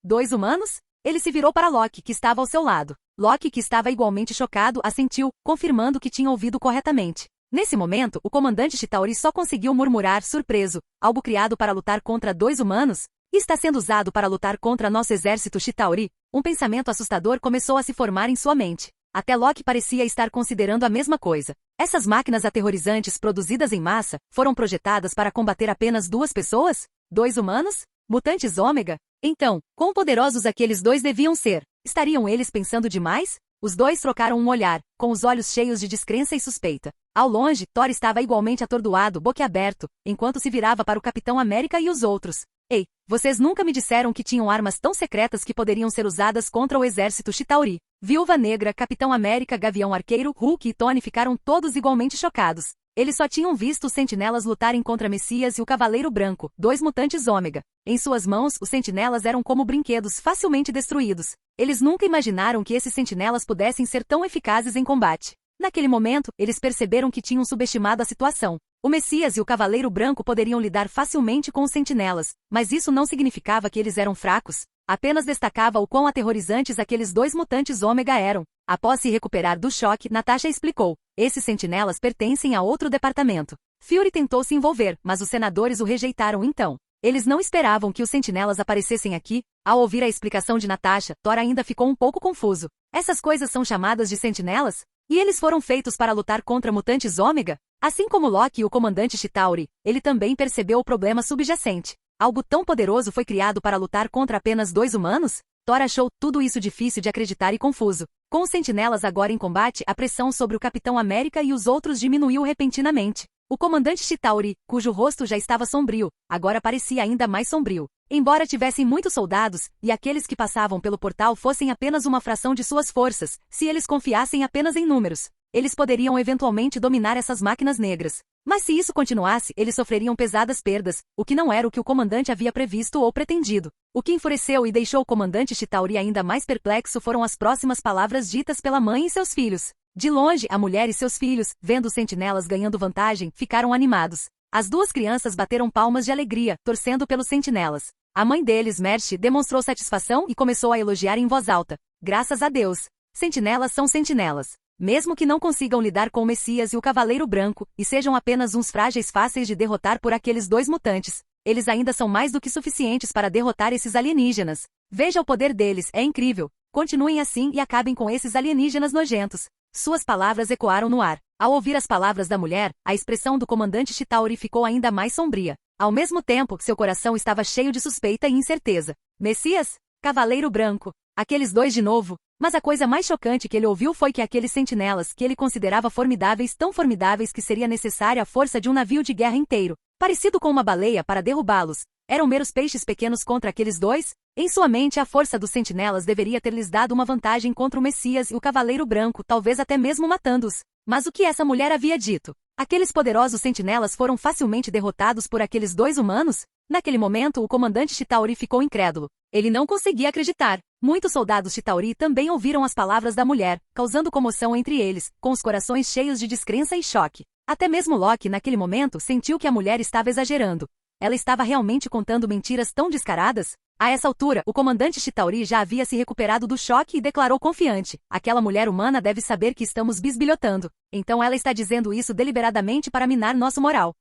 2 humanos? Ele se virou para Locke, que estava ao seu lado. Locke, que estava igualmente chocado, assentiu, confirmando que tinha ouvido corretamente. Nesse momento, o comandante Chitauri só conseguiu murmurar, surpreso, algo criado para lutar contra 2 humanos? Está sendo usado para lutar contra nosso exército Chitauri? Um pensamento assustador começou a se formar em sua mente. Até Locke parecia estar considerando a mesma coisa. Essas máquinas aterrorizantes produzidas em massa foram projetadas para combater apenas 2 pessoas? 2 humanos? Mutantes Ômega? Então, quão poderosos aqueles 2 deviam ser? Estariam eles pensando demais? Os 2 trocaram um olhar, com os olhos cheios de descrença e suspeita. Ao longe, Thor estava igualmente atordoado, boquiaberto, enquanto se virava para o Capitão América e os outros. Ei, vocês nunca me disseram que tinham armas tão secretas que poderiam ser usadas contra o exército Chitauri. Viúva Negra, Capitão América, Gavião Arqueiro, Hulk e Tony ficaram todos igualmente chocados. Eles só tinham visto os sentinelas lutarem contra Messias e o Cavaleiro Branco, 2 mutantes Ômega. Em suas mãos, os sentinelas eram como brinquedos facilmente destruídos. Eles nunca imaginaram que esses sentinelas pudessem ser tão eficazes em combate. Naquele momento, eles perceberam que tinham subestimado a situação. O Messias e o Cavaleiro Branco poderiam lidar facilmente com os sentinelas, mas isso não significava que eles eram fracos. Apenas destacava o quão aterrorizantes aqueles 2 mutantes Ômega eram. Após se recuperar do choque, Natasha explicou. Esses sentinelas pertencem a outro departamento. Fury tentou se envolver, mas os senadores o rejeitaram então. Eles não esperavam que os sentinelas aparecessem aqui. Ao ouvir a explicação de Natasha, Thor ainda ficou um pouco confuso. Essas coisas são chamadas de sentinelas? E eles foram feitos para lutar contra mutantes Ômega? Assim como Locke e o comandante Chitauri, ele também percebeu o problema subjacente. Algo tão poderoso foi criado para lutar contra apenas 2 humanos? Thor achou tudo isso difícil de acreditar e confuso. Com os sentinelas agora em combate, a pressão sobre o Capitão América e os outros diminuiu repentinamente. O comandante Chitauri, cujo rosto já estava sombrio, agora parecia ainda mais sombrio. Embora tivessem muitos soldados, e aqueles que passavam pelo portal fossem apenas uma fração de suas forças, se eles confiassem apenas em números, eles poderiam eventualmente dominar essas máquinas negras. Mas se isso continuasse, eles sofreriam pesadas perdas, o que não era o que o comandante havia previsto ou pretendido. O que enfureceu e deixou o comandante Chitauri ainda mais perplexo foram as próximas palavras ditas pela mãe e seus filhos. De longe, a mulher e seus filhos, vendo os sentinelas ganhando vantagem, ficaram animados. As 2 crianças bateram palmas de alegria, torcendo pelos sentinelas. A mãe deles, Mercy, demonstrou satisfação e começou a elogiar em voz alta. Graças a Deus! Sentinelas são sentinelas. Mesmo que não consigam lidar com o Messias e o Cavaleiro Branco, e sejam apenas uns frágeis fáceis de derrotar por aqueles 2 mutantes, eles ainda são mais do que suficientes para derrotar esses alienígenas. Veja o poder deles, é incrível. Continuem assim e acabem com esses alienígenas nojentos. Suas palavras ecoaram no ar. Ao ouvir as palavras da mulher, a expressão do comandante Chitauri ficou ainda mais sombria. Ao mesmo tempo, seu coração estava cheio de suspeita e incerteza. Messias? Cavaleiro Branco? Aqueles 2 de novo? Mas a coisa mais chocante que ele ouviu foi que aqueles sentinelas, que ele considerava formidáveis, tão formidáveis que seria necessária a força de um navio de guerra inteiro, parecido com uma baleia para derrubá-los, eram meros peixes pequenos contra aqueles 2? Em sua mente, a força dos sentinelas deveria ter lhes dado uma vantagem contra o Messias e o Cavaleiro Branco, talvez até mesmo matando-os. Mas o que essa mulher havia dito? Aqueles poderosos sentinelas foram facilmente derrotados por aqueles 2 humanos? Naquele momento, o comandante Chitauri ficou incrédulo. Ele não conseguia acreditar. Muitos soldados Chitauri também ouviram as palavras da mulher, causando comoção entre eles, com os corações cheios de descrença e choque. Até mesmo Locke, naquele momento, sentiu que a mulher estava exagerando. Ela estava realmente contando mentiras tão descaradas? A essa altura, o comandante Chitauri já havia se recuperado do choque e declarou confiante. Aquela mulher humana deve saber que estamos bisbilhotando. Então ela está dizendo isso deliberadamente para minar nosso moral.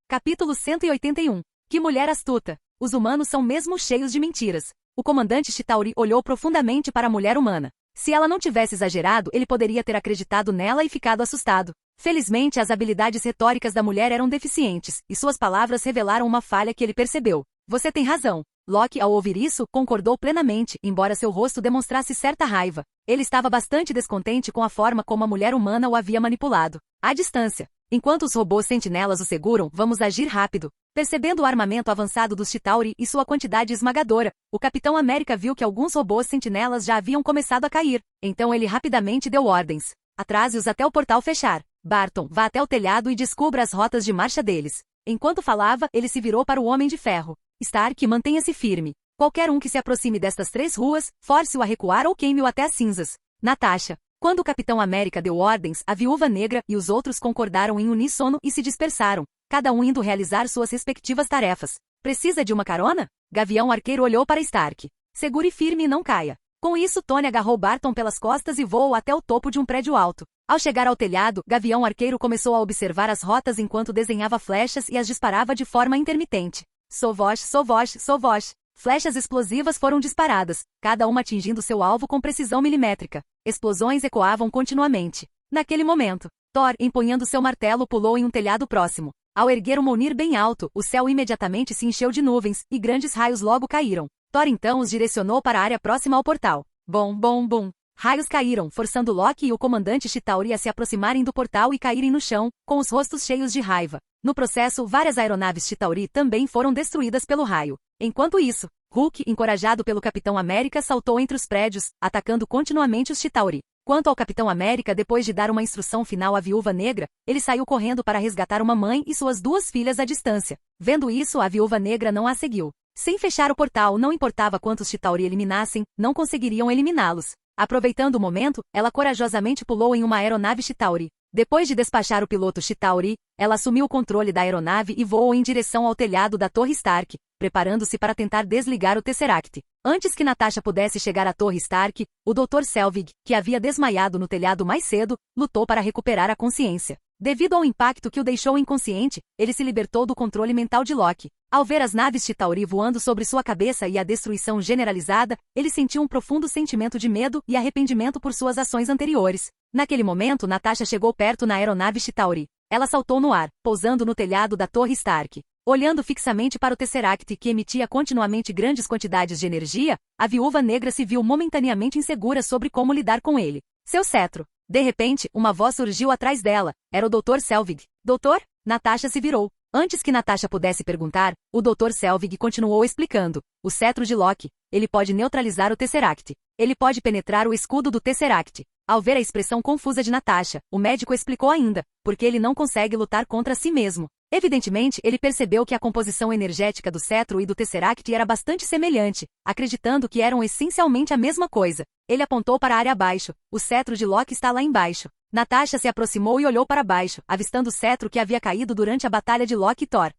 Capítulo 181. Que mulher astuta! Os humanos são mesmo cheios de mentiras. O comandante Chitauri olhou profundamente para a mulher humana. Se ela não tivesse exagerado, ele poderia ter acreditado nela e ficado assustado. Felizmente, as habilidades retóricas da mulher eram deficientes, e suas palavras revelaram uma falha que ele percebeu. Você tem razão. Loki, ao ouvir isso, concordou plenamente, embora seu rosto demonstrasse certa raiva. Ele estava bastante descontente com a forma como a mulher humana o havia manipulado. À distância. Enquanto os robôs sentinelas o seguram, vamos agir rápido. Percebendo o armamento avançado dos Chitauri e sua quantidade esmagadora, o Capitão América viu que alguns robôs sentinelas já haviam começado a cair. Então ele rapidamente deu ordens. Atrase-os até o portal fechar. Barton, vá até o telhado e descubra as rotas de marcha deles. Enquanto falava, ele se virou para o Homem de Ferro. Stark, mantenha-se firme. Qualquer um que se aproxime destas 3 ruas, force-o a recuar ou queime-o até as cinzas. Natasha. Quando o Capitão América deu ordens, a Viúva Negra e os outros concordaram em uníssono e se dispersaram, cada um indo realizar suas respectivas tarefas. Precisa de uma carona? Gavião Arqueiro olhou para Stark. Segure firme e não caia. Com isso, Tony agarrou Barton pelas costas e voou até o topo de um prédio alto. Ao chegar ao telhado, Gavião Arqueiro começou a observar as rotas enquanto desenhava flechas e as disparava de forma intermitente. Sovosh, sovosh, sovosh. Flechas explosivas foram disparadas, cada uma atingindo seu alvo com precisão milimétrica. Explosões ecoavam continuamente. Naquele momento, Thor, empunhando seu martelo, pulou em um telhado próximo. Ao erguer o Mjolnir bem alto, o céu imediatamente se encheu de nuvens, e grandes raios logo caíram. Thor então os direcionou para a área próxima ao portal. Bom, bom, bom. Raios caíram, forçando Loki e o comandante Chitauri a se aproximarem do portal e caírem no chão, com os rostos cheios de raiva. No processo, várias aeronaves Chitauri também foram destruídas pelo raio. Enquanto isso, Hulk, encorajado pelo Capitão América, saltou entre os prédios, atacando continuamente os Chitauri. Quanto ao Capitão América, depois de dar uma instrução final à Viúva Negra, ele saiu correndo para resgatar uma mãe e suas 2 filhas à distância. Vendo isso, a Viúva Negra não a seguiu. Sem fechar o portal, não importava quantos Chitauri eliminassem, não conseguiriam eliminá-los. Aproveitando o momento, ela corajosamente pulou em uma aeronave Chitauri. Depois de despachar o piloto Chitauri, ela assumiu o controle da aeronave e voou em direção ao telhado da Torre Stark, preparando-se para tentar desligar o Tesseract. Antes que Natasha pudesse chegar à Torre Stark, o Dr. Selvig, que havia desmaiado no telhado mais cedo, lutou para recuperar a consciência. Devido ao impacto que o deixou inconsciente, ele se libertou do controle mental de Loki. Ao ver as naves Chitauri voando sobre sua cabeça e a destruição generalizada, ele sentiu um profundo sentimento de medo e arrependimento por suas ações anteriores. Naquele momento, Natasha chegou perto na aeronave Chitauri. Ela saltou no ar, pousando no telhado da Torre Stark. Olhando fixamente para o Tesseract que emitia continuamente grandes quantidades de energia, a Viúva Negra se viu momentaneamente insegura sobre como lidar com ele. Seu cetro. De repente, uma voz surgiu atrás dela. Era o Dr. Selvig. Doutor? Natasha se virou. Antes que Natasha pudesse perguntar, o Dr. Selvig continuou explicando. O cetro de Loki. Ele pode neutralizar o Tesseract. Ele pode penetrar o escudo do Tesseract. Ao ver a expressão confusa de Natasha, o médico explicou ainda, porque ele não consegue lutar contra si mesmo. Evidentemente, ele percebeu que a composição energética do cetro e do Tesseract era bastante semelhante, acreditando que eram essencialmente a mesma coisa. Ele apontou para a área abaixo. O cetro de Loki está lá embaixo. Natasha se aproximou e olhou para baixo, avistando o cetro que havia caído durante a batalha de Loki e Thor.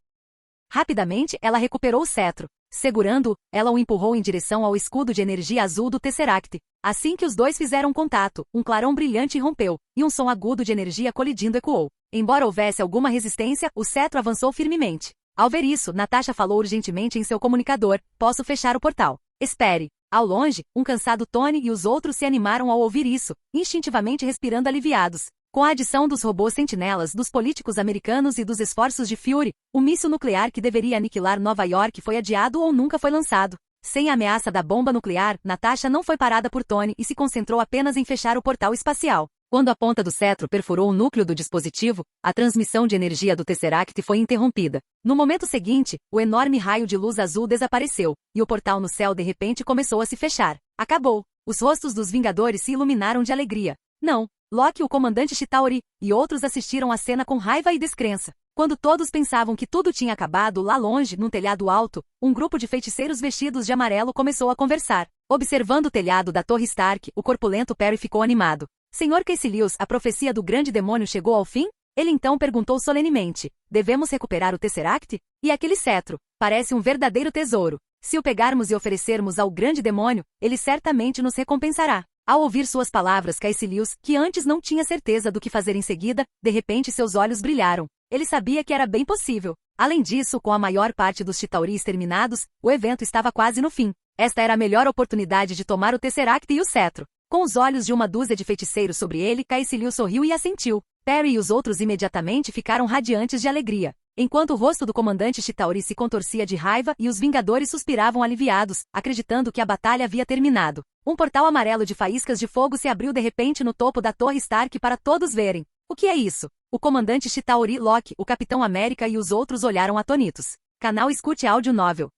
Rapidamente, ela recuperou o cetro. Segurando-o, ela o empurrou em direção ao escudo de energia azul do Tesseract. Assim que os dois fizeram contato, um clarão brilhante rompeu, e um som agudo de energia colidindo ecoou. Embora houvesse alguma resistência, o cetro avançou firmemente. Ao ver isso, Natasha falou urgentemente em seu comunicador: posso fechar o portal. Espere. Ao longe, um cansado Tony e os outros se animaram ao ouvir isso, instintivamente respirando aliviados. Com a adição dos robôs sentinelas, dos políticos americanos e dos esforços de Fury, o míssil nuclear que deveria aniquilar Nova York foi adiado ou nunca foi lançado. Sem a ameaça da bomba nuclear, Natasha não foi parada por Tony e se concentrou apenas em fechar o portal espacial. Quando a ponta do cetro perfurou o núcleo do dispositivo, a transmissão de energia do Tesseract foi interrompida. No momento seguinte, o enorme raio de luz azul desapareceu, e o portal no céu de repente começou a se fechar. Acabou. Os rostos dos Vingadores se iluminaram de alegria. Não. Loki, o comandante Chitauri, e outros assistiram à cena com raiva e descrença. Quando todos pensavam que tudo tinha acabado, lá longe, num telhado alto, um grupo de feiticeiros vestidos de amarelo começou a conversar. Observando o telhado da Torre Stark, o corpulento Perry ficou animado. Senhor Caecilius, a profecia do grande demônio chegou ao fim? Ele então perguntou solenemente: devemos recuperar o Tesseract? E aquele cetro? Parece um verdadeiro tesouro. Se o pegarmos e oferecermos ao grande demônio, ele certamente nos recompensará. Ao ouvir suas palavras, Caecilius, que antes não tinha certeza do que fazer em seguida, de repente seus olhos brilharam. Ele sabia que era bem possível. Além disso, com a maior parte dos Chitauri exterminados, o evento estava quase no fim. Esta era a melhor oportunidade de tomar o Tesseract e o cetro. Com os olhos de uma dúzia de feiticeiros sobre ele, Caecilius sorriu e assentiu. Perry e os outros imediatamente ficaram radiantes de alegria. Enquanto o rosto do comandante Chitauri se contorcia de raiva e os Vingadores suspiravam aliviados, acreditando que a batalha havia terminado. Um portal amarelo de faíscas de fogo se abriu de repente no topo da Torre Stark para todos verem. O que é isso? O comandante Chitauri, Loki, o Capitão América e os outros olharam atônitos. Canal Escute Áudio Novel.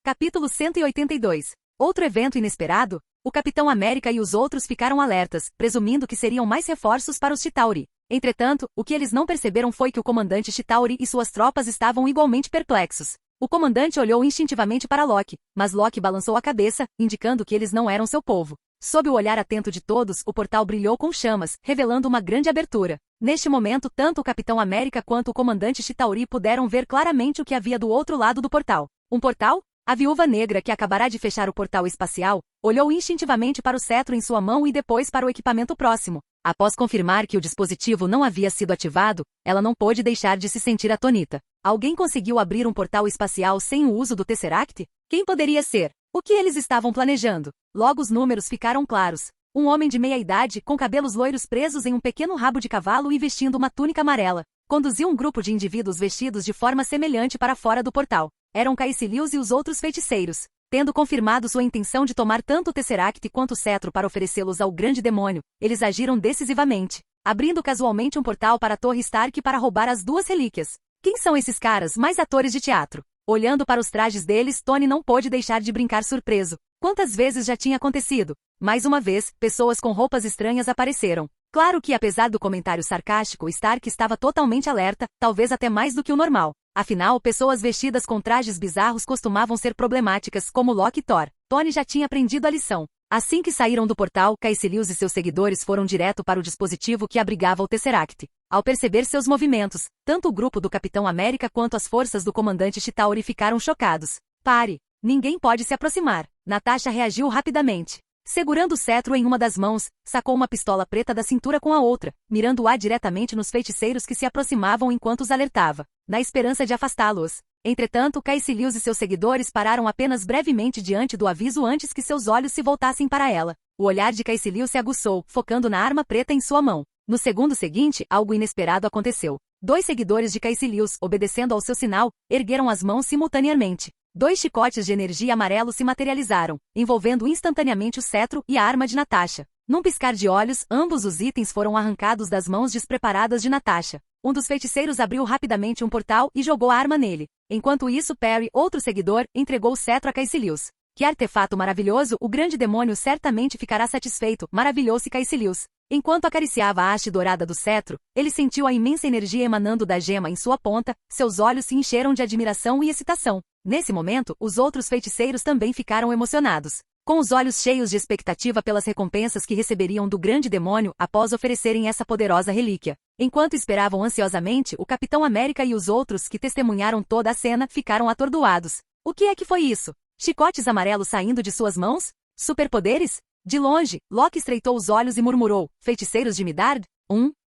Capítulo 182. Outro evento inesperado? O Capitão América e os outros ficaram alertas, presumindo que seriam mais reforços para os Chitauri. Entretanto, o que eles não perceberam foi que o comandante Chitauri e suas tropas estavam igualmente perplexos. O comandante olhou instintivamente para Loki, mas Loki balançou a cabeça, indicando que eles não eram seu povo. Sob o olhar atento de todos, o portal brilhou com chamas, revelando uma grande abertura. Neste momento, tanto o Capitão América quanto o comandante Chitauri puderam ver claramente o que havia do outro lado do portal. Um portal? A Viúva Negra, que acabará de fechar o portal espacial, olhou instintivamente para o cetro em sua mão e depois para o equipamento próximo. Após confirmar que o dispositivo não havia sido ativado, ela não pôde deixar de se sentir atônita. Alguém conseguiu abrir um portal espacial sem o uso do Tesseract? Quem poderia ser? O que eles estavam planejando? Logo os números ficaram claros. Um homem de meia-idade, com cabelos loiros presos em um pequeno rabo de cavalo e vestindo uma túnica amarela, conduziu um grupo de indivíduos vestidos de forma semelhante para fora do portal. Eram Caecilius e os outros feiticeiros. Tendo confirmado sua intenção de tomar tanto o Tesseract quanto o cetro para oferecê-los ao grande demônio, eles agiram decisivamente, abrindo casualmente um portal para a Torre Stark para roubar as duas relíquias. Quem são esses caras, mais atores de teatro? Olhando para os trajes deles, Tony não pôde deixar de brincar surpreso. Quantas vezes já tinha acontecido? Mais uma vez, pessoas com roupas estranhas apareceram. Claro que apesar do comentário sarcástico, Stark estava totalmente alerta, talvez até mais do que o normal. Afinal, pessoas vestidas com trajes bizarros costumavam ser problemáticas, como Loki e Thor. Tony já tinha aprendido a lição. Assim que saíram do portal, Caecilius e seus seguidores foram direto para o dispositivo que abrigava o Tesseract. Ao perceber seus movimentos, tanto o grupo do Capitão América quanto as forças do comandante Chitauri ficaram chocados. Pare! Ninguém pode se aproximar. Natasha reagiu rapidamente. Segurando o cetro em uma das mãos, sacou uma pistola preta da cintura com a outra, mirando-a diretamente nos feiticeiros que se aproximavam enquanto os alertava, na esperança de afastá-los. Entretanto, Caecilius e seus seguidores pararam apenas brevemente diante do aviso antes que seus olhos se voltassem para ela. O olhar de Caecilius se aguçou, focando na arma preta em sua mão. No segundo seguinte, algo inesperado aconteceu. 2 seguidores de Caecilius, obedecendo ao seu sinal, ergueram as mãos simultaneamente. 2 chicotes de energia amarelo se materializaram, envolvendo instantaneamente o cetro e a arma de Natasha. Num piscar de olhos, ambos os itens foram arrancados das mãos despreparadas de Natasha. Um dos feiticeiros abriu rapidamente um portal e jogou a arma nele. Enquanto isso, Perry, outro seguidor, entregou o cetro a Caecilius. Que artefato maravilhoso, o grande demônio certamente ficará satisfeito, maravilhou-se Caecilius. Enquanto acariciava a haste dourada do cetro, ele sentiu a imensa energia emanando da gema em sua ponta, seus olhos se encheram de admiração e excitação. Nesse momento, os outros feiticeiros também ficaram emocionados. Com os olhos cheios de expectativa pelas recompensas que receberiam do grande demônio após oferecerem essa poderosa relíquia. Enquanto esperavam ansiosamente, o Capitão América e os outros que testemunharam toda a cena ficaram atordoados. O que é que foi isso? Chicotes amarelos saindo de suas mãos? Superpoderes? De longe, Loki estreitou os olhos e murmurou, feiticeiros de Midgard?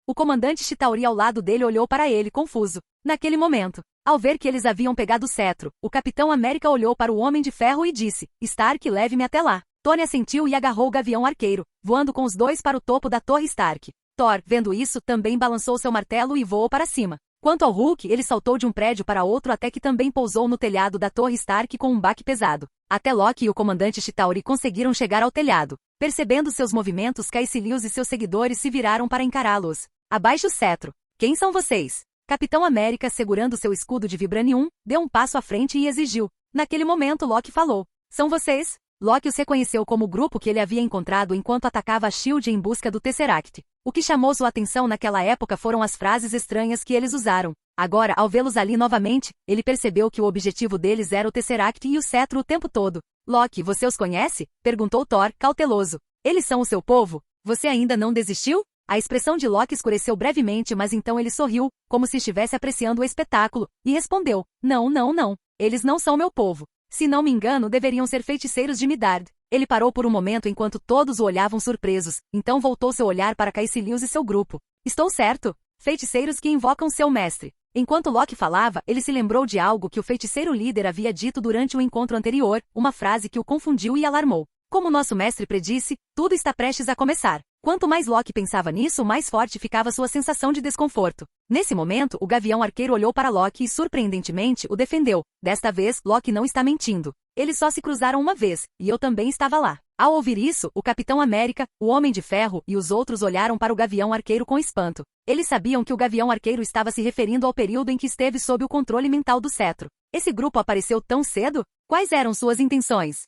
O comandante Chitauri ao lado dele olhou para ele confuso. Naquele momento, ao ver que eles haviam pegado o cetro, o Capitão América olhou para o Homem de Ferro e disse, Stark, leve-me até lá. Tony assentiu e agarrou o gavião arqueiro, voando com os 2 para o topo da Torre Stark. Thor, vendo isso, também balançou seu martelo e voou para cima. Quanto ao Hulk, ele saltou de um prédio para outro até que também pousou no telhado da Torre Stark com um baque pesado. Até Loki e o comandante Chitauri conseguiram chegar ao telhado. Percebendo seus movimentos, Caecilius e seus seguidores se viraram para encará-los. Abaixe o cetro. Quem são vocês? Capitão América, segurando seu escudo de Vibranium, deu um passo à frente e exigiu. Naquele momento, Loki falou. São vocês? Loki os reconheceu como o grupo que ele havia encontrado enquanto atacava a SHIELD em busca do Tesseract. O que chamou sua atenção naquela época foram as frases estranhas que eles usaram. Agora, ao vê-los ali novamente, ele percebeu que o objetivo deles era o Tesseract e o cetro o tempo todo. Loki, você os conhece? Perguntou Thor, cauteloso. Eles são o seu povo? Você ainda não desistiu? A expressão de Loki escureceu brevemente, mas então ele sorriu, como se estivesse apreciando o espetáculo, e respondeu, não. Eles não são meu povo. Se não me engano, deveriam ser feiticeiros de Midgard. Ele parou por um momento enquanto todos o olhavam surpresos, então voltou seu olhar para Caecilius e seu grupo. Estou certo? Feiticeiros que invocam seu mestre. Enquanto Loki falava, ele se lembrou de algo que o feiticeiro líder havia dito durante o encontro anterior, uma frase que o confundiu e alarmou. Como nosso mestre predisse, tudo está prestes a começar. Quanto mais Loki pensava nisso, mais forte ficava sua sensação de desconforto. Nesse momento, o Gavião Arqueiro olhou para Loki e surpreendentemente o defendeu. Desta vez, Loki não está mentindo. Eles só se cruzaram uma vez, e eu também estava lá. Ao ouvir isso, o Capitão América, o Homem de Ferro e os outros olharam para o Gavião Arqueiro com espanto. Eles sabiam que o Gavião Arqueiro estava se referindo ao período em que esteve sob o controle mental do cetro. Esse grupo apareceu tão cedo? Quais eram suas intenções?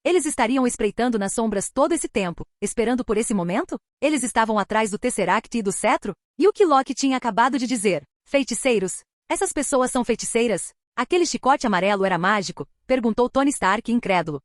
Eles estariam espreitando nas sombras todo esse tempo, esperando por esse momento? Eles estavam atrás do Tesseract e do cetro? E o que Loki tinha acabado de dizer? Feiticeiros? Essas pessoas são feiticeiras? Aquele chicote amarelo era mágico? Perguntou Tony Stark incrédulo.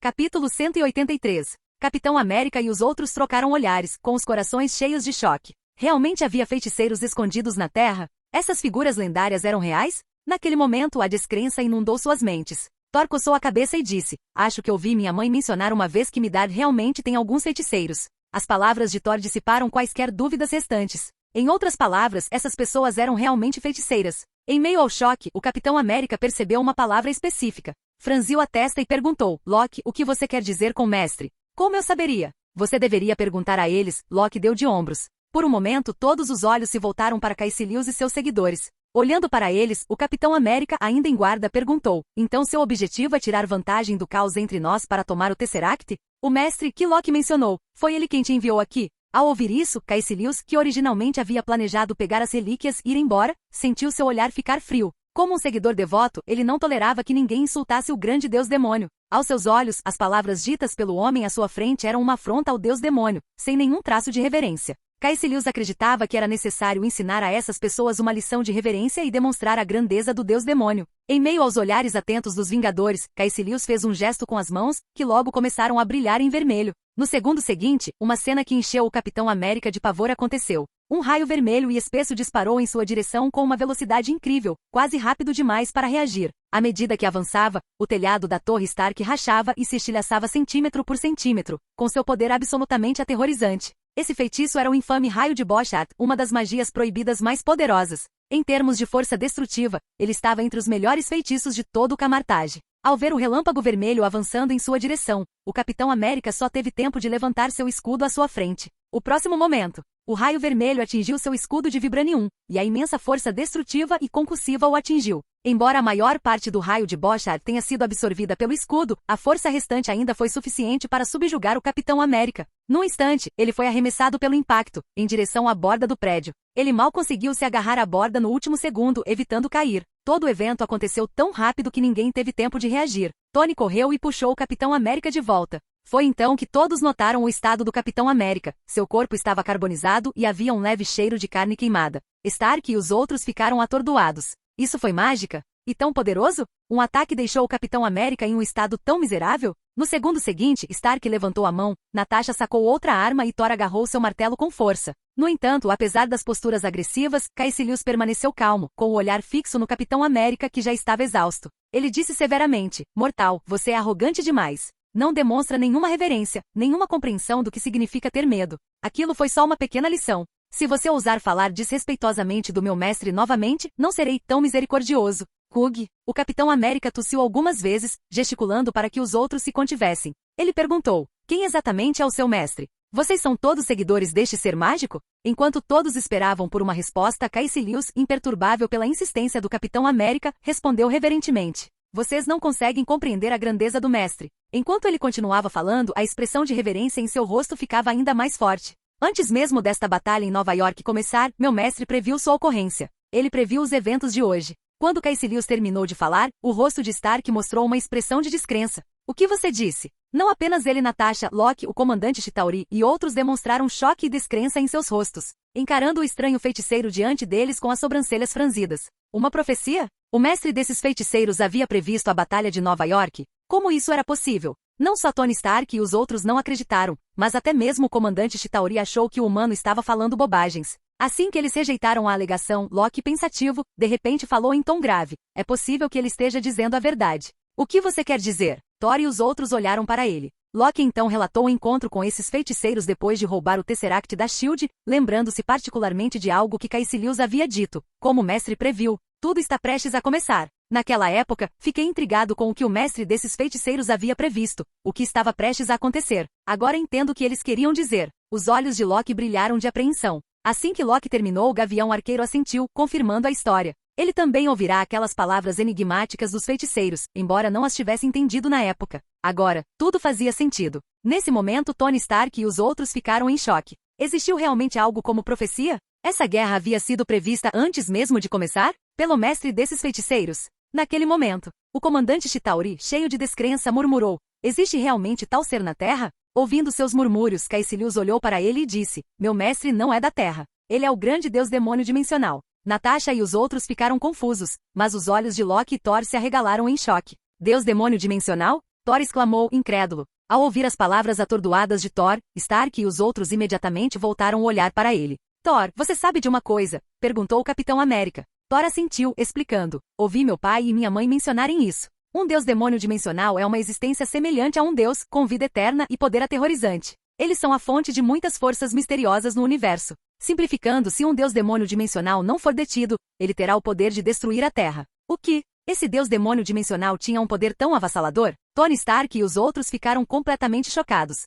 Capítulo 183. Capitão América e os outros trocaram olhares, com os corações cheios de choque. Realmente havia feiticeiros escondidos na Terra? Essas figuras lendárias eram reais? Naquele momento a descrença inundou suas mentes. Thor coçou a cabeça e disse, acho que ouvi minha mãe mencionar uma vez que Midgard realmente tem alguns feiticeiros. As palavras de Thor dissiparam quaisquer dúvidas restantes. Em outras palavras, essas pessoas eram realmente feiticeiras. Em meio ao choque, o Capitão América percebeu uma palavra específica. Franziu a testa e perguntou, Loki, o que você quer dizer com mestre? Como eu saberia? Você deveria perguntar a eles, Loki deu de ombros. Por um momento, todos os olhos se voltaram para Caecilius e seus seguidores. Olhando para eles, o Capitão América, ainda em guarda, perguntou, então seu objetivo é tirar vantagem do caos entre nós para tomar o Tesseract? O mestre que Loki mencionou, foi ele quem te enviou aqui? Ao ouvir isso, Caecilius, que originalmente havia planejado pegar as relíquias e ir embora, sentiu seu olhar ficar frio. Como um seguidor devoto, ele não tolerava que ninguém insultasse o grande deus demônio. Aos seus olhos, as palavras ditas pelo homem à sua frente eram uma afronta ao deus demônio, sem nenhum traço de reverência. Caecilius acreditava que era necessário ensinar a essas pessoas uma lição de reverência e demonstrar a grandeza do deus demônio. Em meio aos olhares atentos dos Vingadores, Caecilius fez um gesto com as mãos, que logo começaram a brilhar em vermelho. No segundo seguinte, uma cena que encheu o Capitão América de pavor aconteceu. Um raio vermelho e espesso disparou em sua direção com uma velocidade incrível, quase rápido demais para reagir. À medida que avançava, o telhado da Torre Stark rachava e se estilhaçava centímetro por centímetro, com seu poder absolutamente aterrorizante. Esse feitiço era o infame raio de Boschart, uma das magias proibidas mais poderosas. Em termos de força destrutiva, ele estava entre os melhores feitiços de todo o Camartage. Ao ver o relâmpago vermelho avançando em sua direção, o Capitão América só teve tempo de levantar seu escudo à sua frente. O próximo momento, o raio vermelho atingiu seu escudo de Vibranium, e a imensa força destrutiva e concussiva o atingiu. Embora a maior parte do raio de Boschart tenha sido absorvida pelo escudo, a força restante ainda foi suficiente para subjugar o Capitão América. Num instante, ele foi arremessado pelo impacto, em direção à borda do prédio. Ele mal conseguiu se agarrar à borda no último segundo, evitando cair. Todo o evento aconteceu tão rápido que ninguém teve tempo de reagir. Tony correu e puxou o Capitão América de volta. Foi então que todos notaram o estado do Capitão América. Seu corpo estava carbonizado e havia um leve cheiro de carne queimada. Stark e os outros ficaram atordoados. Isso foi mágica? E tão poderoso? Um ataque deixou o Capitão América em um estado tão miserável? No segundo seguinte, Stark levantou a mão, Natasha sacou outra arma e Thor agarrou seu martelo com força. No entanto, apesar das posturas agressivas, Caecilius permaneceu calmo, com o olhar fixo no Capitão América que já estava exausto. Ele disse severamente, Mortal, você é arrogante demais. Não demonstra nenhuma reverência, nenhuma compreensão do que significa ter medo. Aquilo foi só uma pequena lição. Se você ousar falar desrespeitosamente do meu mestre novamente, não serei tão misericordioso. Kug, o Capitão América tossiu algumas vezes, gesticulando para que os outros se contivessem. Ele perguntou, quem exatamente é o seu mestre? Vocês são todos seguidores deste ser mágico? Enquanto todos esperavam por uma resposta, Caecilius, imperturbável pela insistência do Capitão América, respondeu reverentemente. Vocês não conseguem compreender a grandeza do mestre. Enquanto ele continuava falando, a expressão de reverência em seu rosto ficava ainda mais forte. Antes mesmo desta batalha em Nova York começar, meu mestre previu sua ocorrência. Ele previu os eventos de hoje. Quando Caecilius terminou de falar, o rosto de Stark mostrou uma expressão de descrença. O que você disse? Não apenas ele, Natasha, Loki, o comandante Chitauri e outros demonstraram choque e descrença em seus rostos, encarando o estranho feiticeiro diante deles com as sobrancelhas franzidas. Uma profecia? O mestre desses feiticeiros havia previsto a Batalha de Nova York? Como isso era possível? Não só Tony Stark e os outros não acreditaram, mas até mesmo o comandante Chitauri achou que o humano estava falando bobagens. Assim que eles rejeitaram a alegação, Loki, pensativo, de repente falou em tom grave. É possível que ele esteja dizendo a verdade. O que você quer dizer? Thor e os outros olharam para ele. Loki então relatou o encontro com esses feiticeiros depois de roubar o Tesseract da SHIELD, lembrando-se particularmente de algo que Caecilius havia dito. Como o mestre previu, tudo está prestes a começar. Naquela época, fiquei intrigado com o que o mestre desses feiticeiros havia previsto, o que estava prestes a acontecer. Agora entendo o que eles queriam dizer. Os olhos de Loki brilharam de apreensão. Assim que Loki terminou, o Gavião Arqueiro assentiu, confirmando a história. Ele também ouvirá aquelas palavras enigmáticas dos feiticeiros, embora não as tivesse entendido na época. Agora, tudo fazia sentido. Nesse momento, Tony Stark e os outros ficaram em choque. Existiu realmente algo como profecia? Essa guerra havia sido prevista antes mesmo de começar? Pelo mestre desses feiticeiros? Naquele momento, o comandante Chitauri, cheio de descrença, murmurou: existe realmente tal ser na Terra? Ouvindo seus murmúrios, Caecilius olhou para ele e disse: meu mestre não é da Terra. Ele é o grande deus demônio dimensional. Natasha e os outros ficaram confusos, mas os olhos de Loki e Thor se arregalaram em choque. Deus demônio dimensional? Thor exclamou, incrédulo. Ao ouvir as palavras atordoadas de Thor, Stark e os outros imediatamente voltaram o olhar para ele. Thor, você sabe de uma coisa? Perguntou o Capitão América. Thor assentiu, explicando: ouvi meu pai e minha mãe mencionarem isso. Um deus demônio dimensional é uma existência semelhante a um deus, com vida eterna e poder aterrorizante. Eles são a fonte de muitas forças misteriosas no universo. Simplificando, se um deus demônio dimensional não for detido, ele terá o poder de destruir a Terra. O que? Esse deus demônio dimensional tinha um poder tão avassalador? Tony Stark e os outros ficaram completamente chocados.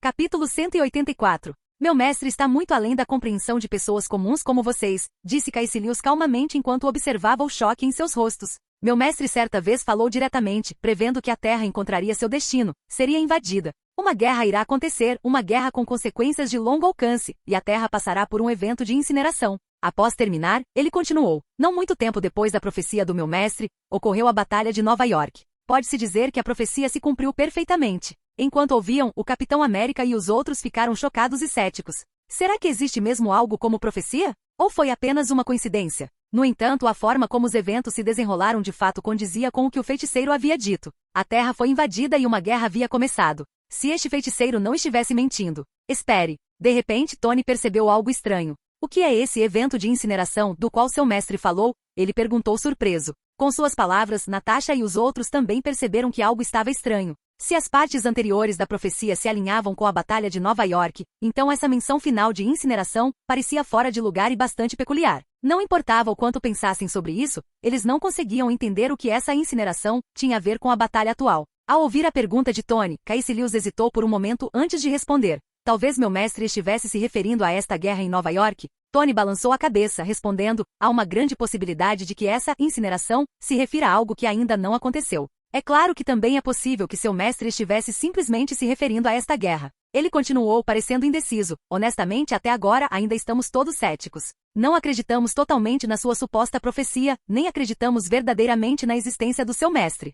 Capítulo 184. Meu mestre está muito além da compreensão de pessoas comuns como vocês, disse Caecilius calmamente enquanto observava o choque em seus rostos. Meu mestre certa vez falou diretamente, prevendo que a Terra encontraria seu destino, seria invadida. Uma guerra irá acontecer, uma guerra com consequências de longo alcance, e a Terra passará por um evento de incineração. Após terminar, ele continuou: não muito tempo depois da profecia do meu mestre, ocorreu a Batalha de Nova York. Pode-se dizer que a profecia se cumpriu perfeitamente. Enquanto ouviam, o Capitão América e os outros ficaram chocados e céticos. Será que existe mesmo algo como profecia? Ou foi apenas uma coincidência? No entanto, a forma como os eventos se desenrolaram de fato condizia com o que o feiticeiro havia dito. A Terra foi invadida e uma guerra havia começado. Se este feiticeiro não estivesse mentindo. Espere. De repente, Tony percebeu algo estranho. O que é esse evento de incineração do qual seu mestre falou? Ele perguntou surpreso. Com suas palavras, Natasha e os outros também perceberam que algo estava estranho. Se as partes anteriores da profecia se alinhavam com a Batalha de Nova York, então essa menção final de incineração parecia fora de lugar e bastante peculiar. Não importava o quanto pensassem sobre isso, eles não conseguiam entender o que essa incineração tinha a ver com a batalha atual. Ao ouvir a pergunta de Tony, Caecilius hesitou por um momento antes de responder. Talvez meu mestre estivesse se referindo a esta guerra em Nova York? Tony balançou a cabeça, respondendo: há uma grande possibilidade de que essa incineração se refira a algo que ainda não aconteceu. É claro que também é possível que seu mestre estivesse simplesmente se referindo a esta guerra. Ele continuou parecendo indeciso. Honestamente, até agora ainda estamos todos céticos. Não acreditamos totalmente na sua suposta profecia, nem acreditamos verdadeiramente na existência do seu mestre.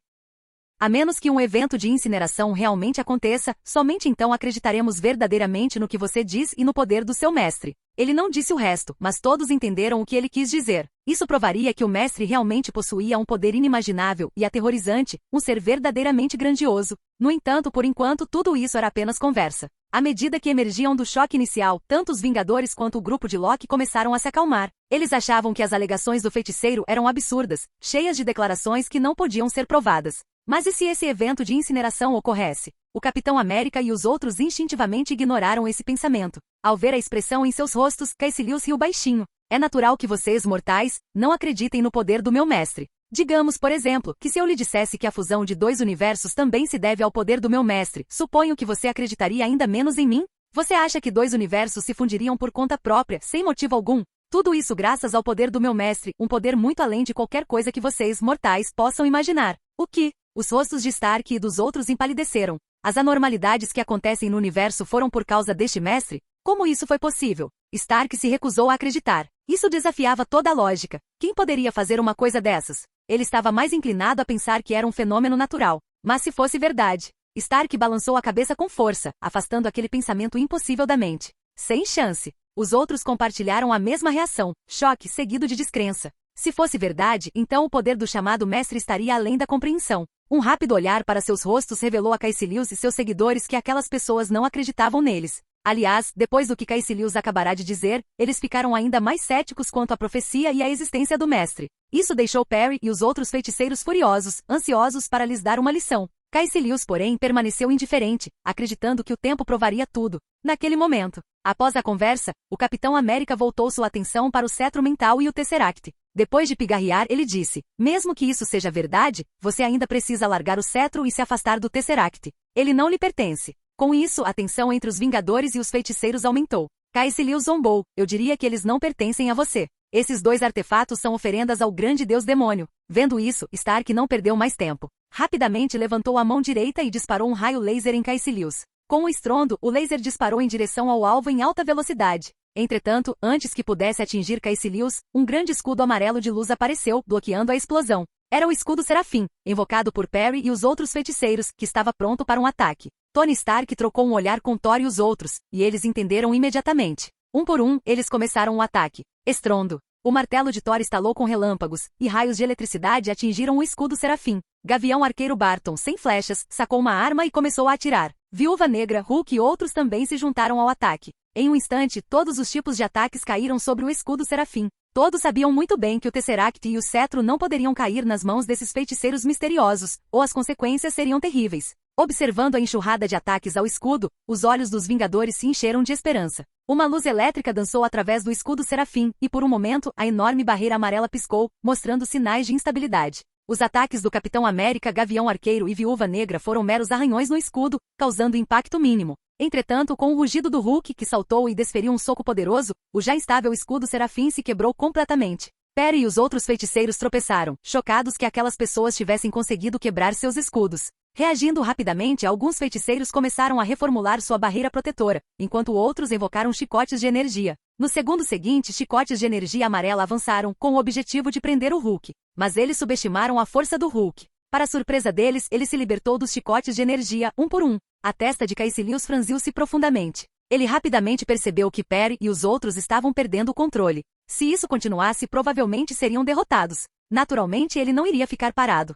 A menos que um evento de incineração realmente aconteça, somente então acreditaremos verdadeiramente no que você diz e no poder do seu mestre. Ele não disse o resto, mas todos entenderam o que ele quis dizer. Isso provaria que o mestre realmente possuía um poder inimaginável e aterrorizante, um ser verdadeiramente grandioso. No entanto, por enquanto, tudo isso era apenas conversa. À medida que emergiam do choque inicial, tanto os Vingadores quanto o grupo de Loki começaram a se acalmar. Eles achavam que as alegações do feiticeiro eram absurdas, cheias de declarações que não podiam ser provadas. Mas e se esse evento de incineração ocorresse? O Capitão América e os outros instintivamente ignoraram esse pensamento. Ao ver a expressão em seus rostos, Caecilius riu baixinho. É natural que vocês, mortais, não acreditem no poder do meu mestre. Digamos, por exemplo, que se eu lhe dissesse que a fusão de dois universos também se deve ao poder do meu mestre, suponho que você acreditaria ainda menos em mim? Você acha que dois universos se fundiriam por conta própria, sem motivo algum? Tudo isso graças ao poder do meu mestre, um poder muito além de qualquer coisa que vocês, mortais, possam imaginar. O que? Os rostos de Stark e dos outros empalideceram. As anormalidades que acontecem no universo foram por causa deste mestre? Como isso foi possível? Stark se recusou a acreditar. Isso desafiava toda a lógica. Quem poderia fazer uma coisa dessas? Ele estava mais inclinado a pensar que era um fenômeno natural. Mas se fosse verdade? Stark balançou a cabeça com força, afastando aquele pensamento impossível da mente. Sem chance. Os outros compartilharam a mesma reação, choque seguido de descrença. Se fosse verdade, então o poder do chamado mestre estaria além da compreensão. Um rápido olhar para seus rostos revelou a Caecilius e seus seguidores que aquelas pessoas não acreditavam neles. Aliás, depois do que Caecilius acabará de dizer, eles ficaram ainda mais céticos quanto à profecia e à existência do mestre. Isso deixou Perry e os outros feiticeiros furiosos, ansiosos para lhes dar uma lição. Caecilius, porém, permaneceu indiferente, acreditando que o tempo provaria tudo. Naquele momento, após a conversa, o Capitão América voltou sua atenção para o cetro mental e o Tesseract. Depois de pigarrear, ele disse: mesmo que isso seja verdade, você ainda precisa largar o cetro e se afastar do Tesseract. Ele não lhe pertence. Com isso, a tensão entre os Vingadores e os feiticeiros aumentou. Caecilius zombou: eu diria que eles não pertencem a você. Esses dois artefatos são oferendas ao grande deus demônio. Vendo isso, Stark não perdeu mais tempo. Rapidamente levantou a mão direita e disparou um raio laser em Caecilius. Com um estrondo, o laser disparou em direção ao alvo em alta velocidade. Entretanto, antes que pudesse atingir Caecilius, um grande escudo amarelo de luz apareceu, bloqueando a explosão. Era o escudo Serafim, invocado por Perry e os outros feiticeiros, que estava pronto para um ataque. Tony Stark trocou um olhar com Thor e os outros, e eles entenderam imediatamente. Um por um, eles começaram o ataque. Estrondo. O martelo de Thor estalou com relâmpagos, e raios de eletricidade atingiram o escudo Serafim. Gavião Arqueiro Barton, sem flechas, sacou uma arma e começou a atirar. Viúva Negra, Hulk e outros também se juntaram ao ataque. Em um instante, todos os tipos de ataques caíram sobre o escudo Serafim. Todos sabiam muito bem que o Tesseract e o cetro não poderiam cair nas mãos desses feiticeiros misteriosos, ou as consequências seriam terríveis. Observando a enxurrada de ataques ao escudo, os olhos dos Vingadores se encheram de esperança. Uma luz elétrica dançou através do escudo Serafim, e por um momento, a enorme barreira amarela piscou, mostrando sinais de instabilidade. Os ataques do Capitão América, Gavião Arqueiro e Viúva Negra foram meros arranhões no escudo, causando impacto mínimo. Entretanto, com o rugido do Hulk, que saltou e desferiu um soco poderoso, o já instável escudo Serafim se quebrou completamente. Perry e os outros feiticeiros tropeçaram, chocados que aquelas pessoas tivessem conseguido quebrar seus escudos. Reagindo rapidamente, alguns feiticeiros começaram a reformular sua barreira protetora, enquanto outros invocaram chicotes de energia. No segundo seguinte, chicotes de energia amarela avançaram, com o objetivo de prender o Hulk. Mas eles subestimaram a força do Hulk. Para surpresa deles, ele se libertou dos chicotes de energia, um por um. A testa de Caecilius franziu-se profundamente. Ele rapidamente percebeu que Perry e os outros estavam perdendo o controle. Se isso continuasse, provavelmente seriam derrotados. Naturalmente, ele não iria ficar parado.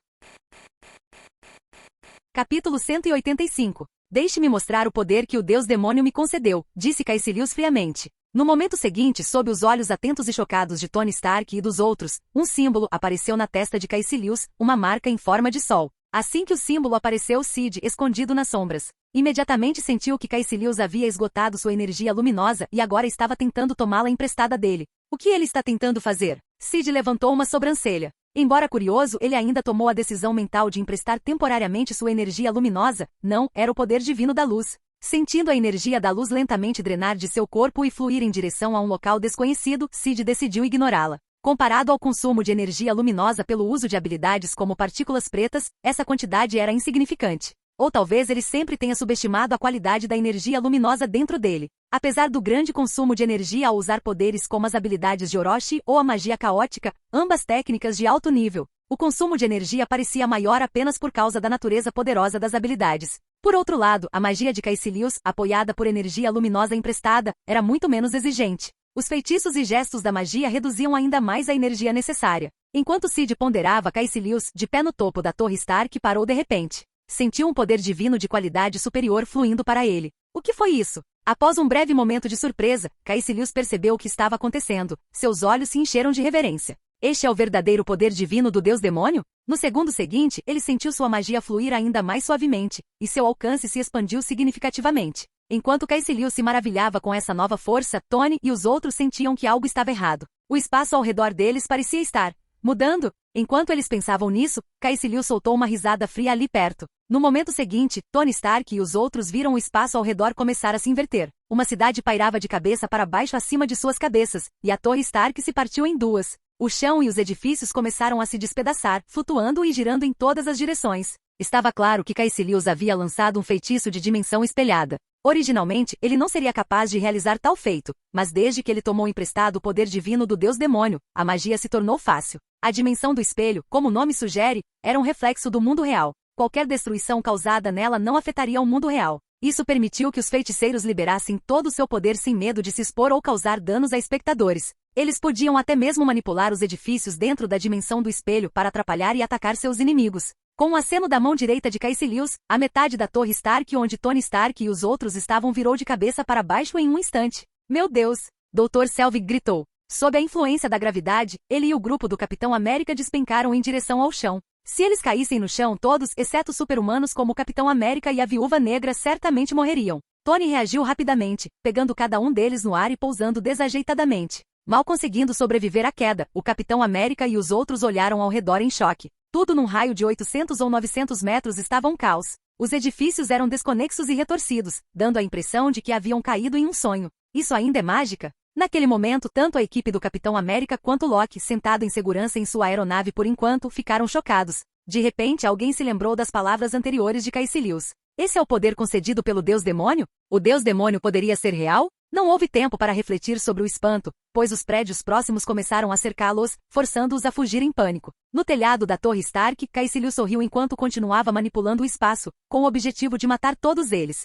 Capítulo 185. Deixe-me mostrar o poder que o deus demônio me concedeu, disse Caecilius friamente. No momento seguinte, sob os olhos atentos e chocados de Tony Stark e dos outros, um símbolo apareceu na testa de Caecilius, uma marca em forma de sol. Assim que o símbolo apareceu, Sid, escondido nas sombras, imediatamente sentiu que Caecilius havia esgotado sua energia luminosa e agora estava tentando tomá-la emprestada dele. O que ele está tentando fazer? Sid levantou uma sobrancelha. Embora curioso, ele ainda tomou a decisão mental de emprestar temporariamente sua energia luminosa. Não, era o poder divino da luz. Sentindo a energia da luz lentamente drenar de seu corpo e fluir em direção a um local desconhecido, Sid decidiu ignorá-la. Comparado ao consumo de energia luminosa pelo uso de habilidades como partículas pretas, essa quantidade era insignificante. Ou talvez ele sempre tenha subestimado a qualidade da energia luminosa dentro dele. Apesar do grande consumo de energia ao usar poderes como as habilidades de Orochi ou a magia caótica, ambas técnicas de alto nível, o consumo de energia parecia maior apenas por causa da natureza poderosa das habilidades. Por outro lado, a magia de Caecilius, apoiada por energia luminosa emprestada, era muito menos exigente. Os feitiços e gestos da magia reduziam ainda mais a energia necessária. Enquanto Sid ponderava, Caecilius, de pé no topo da Torre Stark, parou de repente. Sentiu um poder divino de qualidade superior fluindo para ele. O que foi isso? Após um breve momento de surpresa, Caecilius percebeu o que estava acontecendo. Seus olhos se encheram de reverência. Este é o verdadeiro poder divino do deus demônio? No segundo seguinte, ele sentiu sua magia fluir ainda mais suavemente, e seu alcance se expandiu significativamente. Enquanto Caecilius se maravilhava com essa nova força, Tony e os outros sentiam que algo estava errado. O espaço ao redor deles parecia estar mudando. Enquanto eles pensavam nisso, Caecilius soltou uma risada fria ali perto. No momento seguinte, Tony Stark e os outros viram o espaço ao redor começar a se inverter. Uma cidade pairava de cabeça para baixo acima de suas cabeças, e a Torre Stark se partiu em duas. O chão e os edifícios começaram a se despedaçar, flutuando e girando em todas as direções. Estava claro que Caecilius havia lançado um feitiço de dimensão espelhada. Originalmente, ele não seria capaz de realizar tal feito, mas desde que ele tomou emprestado o poder divino do deus demônio, a magia se tornou fácil. A dimensão do espelho, como o nome sugere, era um reflexo do mundo real. Qualquer destruição causada nela não afetaria o mundo real. Isso permitiu que os feiticeiros liberassem todo o seu poder sem medo de se expor ou causar danos a espectadores. Eles podiam até mesmo manipular os edifícios dentro da dimensão do espelho para atrapalhar e atacar seus inimigos. Com o aceno da mão direita de Caecilius, a metade da Torre Stark onde Tony Stark e os outros estavam virou de cabeça para baixo em um instante. Meu Deus! Dr. Selvig gritou. Sob a influência da gravidade, ele e o grupo do Capitão América despencaram em direção ao chão. Se eles caíssem no chão, todos, exceto super-humanos como o Capitão América e a Viúva Negra, certamente morreriam. Tony reagiu rapidamente, pegando cada um deles no ar e pousando desajeitadamente. Mal conseguindo sobreviver à queda, o Capitão América e os outros olharam ao redor em choque. Tudo num raio de 800 ou 900 metros estava um caos. Os edifícios eram desconexos e retorcidos, dando a impressão de que haviam caído em um sonho. Isso ainda é mágica? Naquele momento, tanto a equipe do Capitão América quanto Loki, sentado em segurança em sua aeronave por enquanto, ficaram chocados. De repente, alguém se lembrou das palavras anteriores de Caecilius. Esse é o poder concedido pelo Deus Demônio? O Deus Demônio poderia ser real? Não houve tempo para refletir sobre o espanto, pois os prédios próximos começaram a cercá-los, forçando-os a fugir em pânico. No telhado da Torre Stark, Caecilius sorriu enquanto continuava manipulando o espaço, com o objetivo de matar todos eles.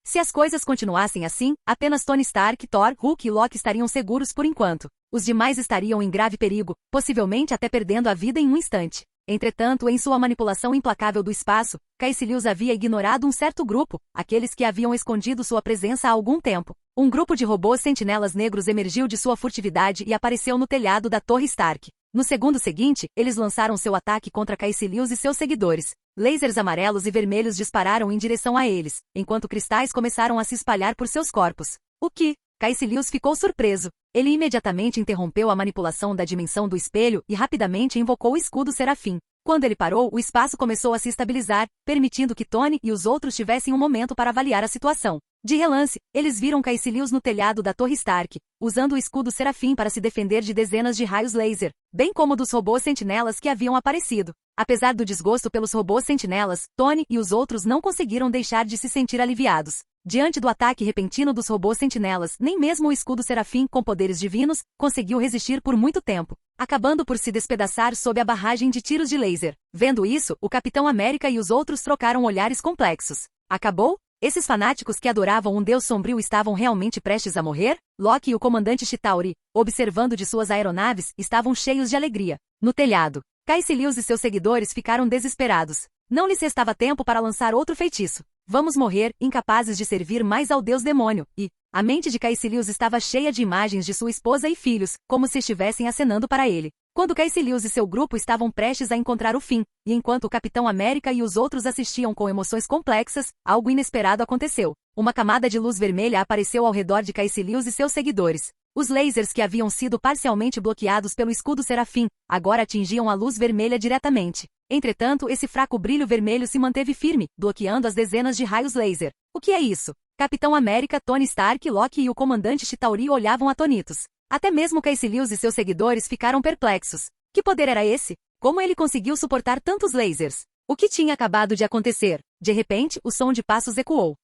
Se as coisas continuassem assim, apenas Tony Stark, Thor, Hulk e Loki estariam seguros por enquanto. Os demais estariam em grave perigo, possivelmente até perdendo a vida em um instante. Entretanto, em sua manipulação implacável do espaço, Caecilius havia ignorado um certo grupo, aqueles que haviam escondido sua presença há algum tempo. Um grupo de robôs sentinelas negros emergiu de sua furtividade e apareceu no telhado da Torre Stark. No segundo seguinte, eles lançaram seu ataque contra Caecilius e seus seguidores. Lasers amarelos e vermelhos dispararam em direção a eles, enquanto cristais começaram a se espalhar por seus corpos. O que? Caecilius ficou surpreso. Ele imediatamente interrompeu a manipulação da dimensão do espelho e rapidamente invocou o escudo Serafim. Quando ele parou, o espaço começou a se estabilizar, permitindo que Tony e os outros tivessem um momento para avaliar a situação. De relance, eles viram Caecilius no telhado da Torre Stark, usando o escudo Serafim para se defender de dezenas de raios laser, bem como dos robôs sentinelas que haviam aparecido. Apesar do desgosto pelos robôs sentinelas, Tony e os outros não conseguiram deixar de se sentir aliviados. Diante do ataque repentino dos robôs sentinelas, nem mesmo o escudo Serafim com poderes divinos conseguiu resistir por muito tempo, acabando por se despedaçar sob a barragem de tiros de laser. Vendo isso, o Capitão América e os outros trocaram olhares complexos. Acabou? Esses fanáticos que adoravam um deus sombrio estavam realmente prestes a morrer? Loki e o comandante Chitauri, observando de suas aeronaves, estavam cheios de alegria. No telhado, Caecilius e seus seguidores ficaram desesperados. Não lhes restava tempo para lançar outro feitiço. Vamos morrer, incapazes de servir mais ao Deus Demônio, e a mente de Caecilius estava cheia de imagens de sua esposa e filhos, como se estivessem acenando para ele. Quando Caecilius e seu grupo estavam prestes a encontrar o fim, e enquanto o Capitão América e os outros assistiam com emoções complexas, algo inesperado aconteceu. Uma camada de luz vermelha apareceu ao redor de Caecilius e seus seguidores. Os lasers que haviam sido parcialmente bloqueados pelo escudo Serafim, agora atingiam a luz vermelha diretamente. Entretanto, esse fraco brilho vermelho se manteve firme, bloqueando as dezenas de raios laser. O que é isso? Capitão América, Tony Stark, Loki e o comandante Chitauri olhavam atônitos. Até mesmo Caecilius e seus seguidores ficaram perplexos. Que poder era esse? Como ele conseguiu suportar tantos lasers? O que tinha acabado de acontecer? De repente, o som de passos ecoou.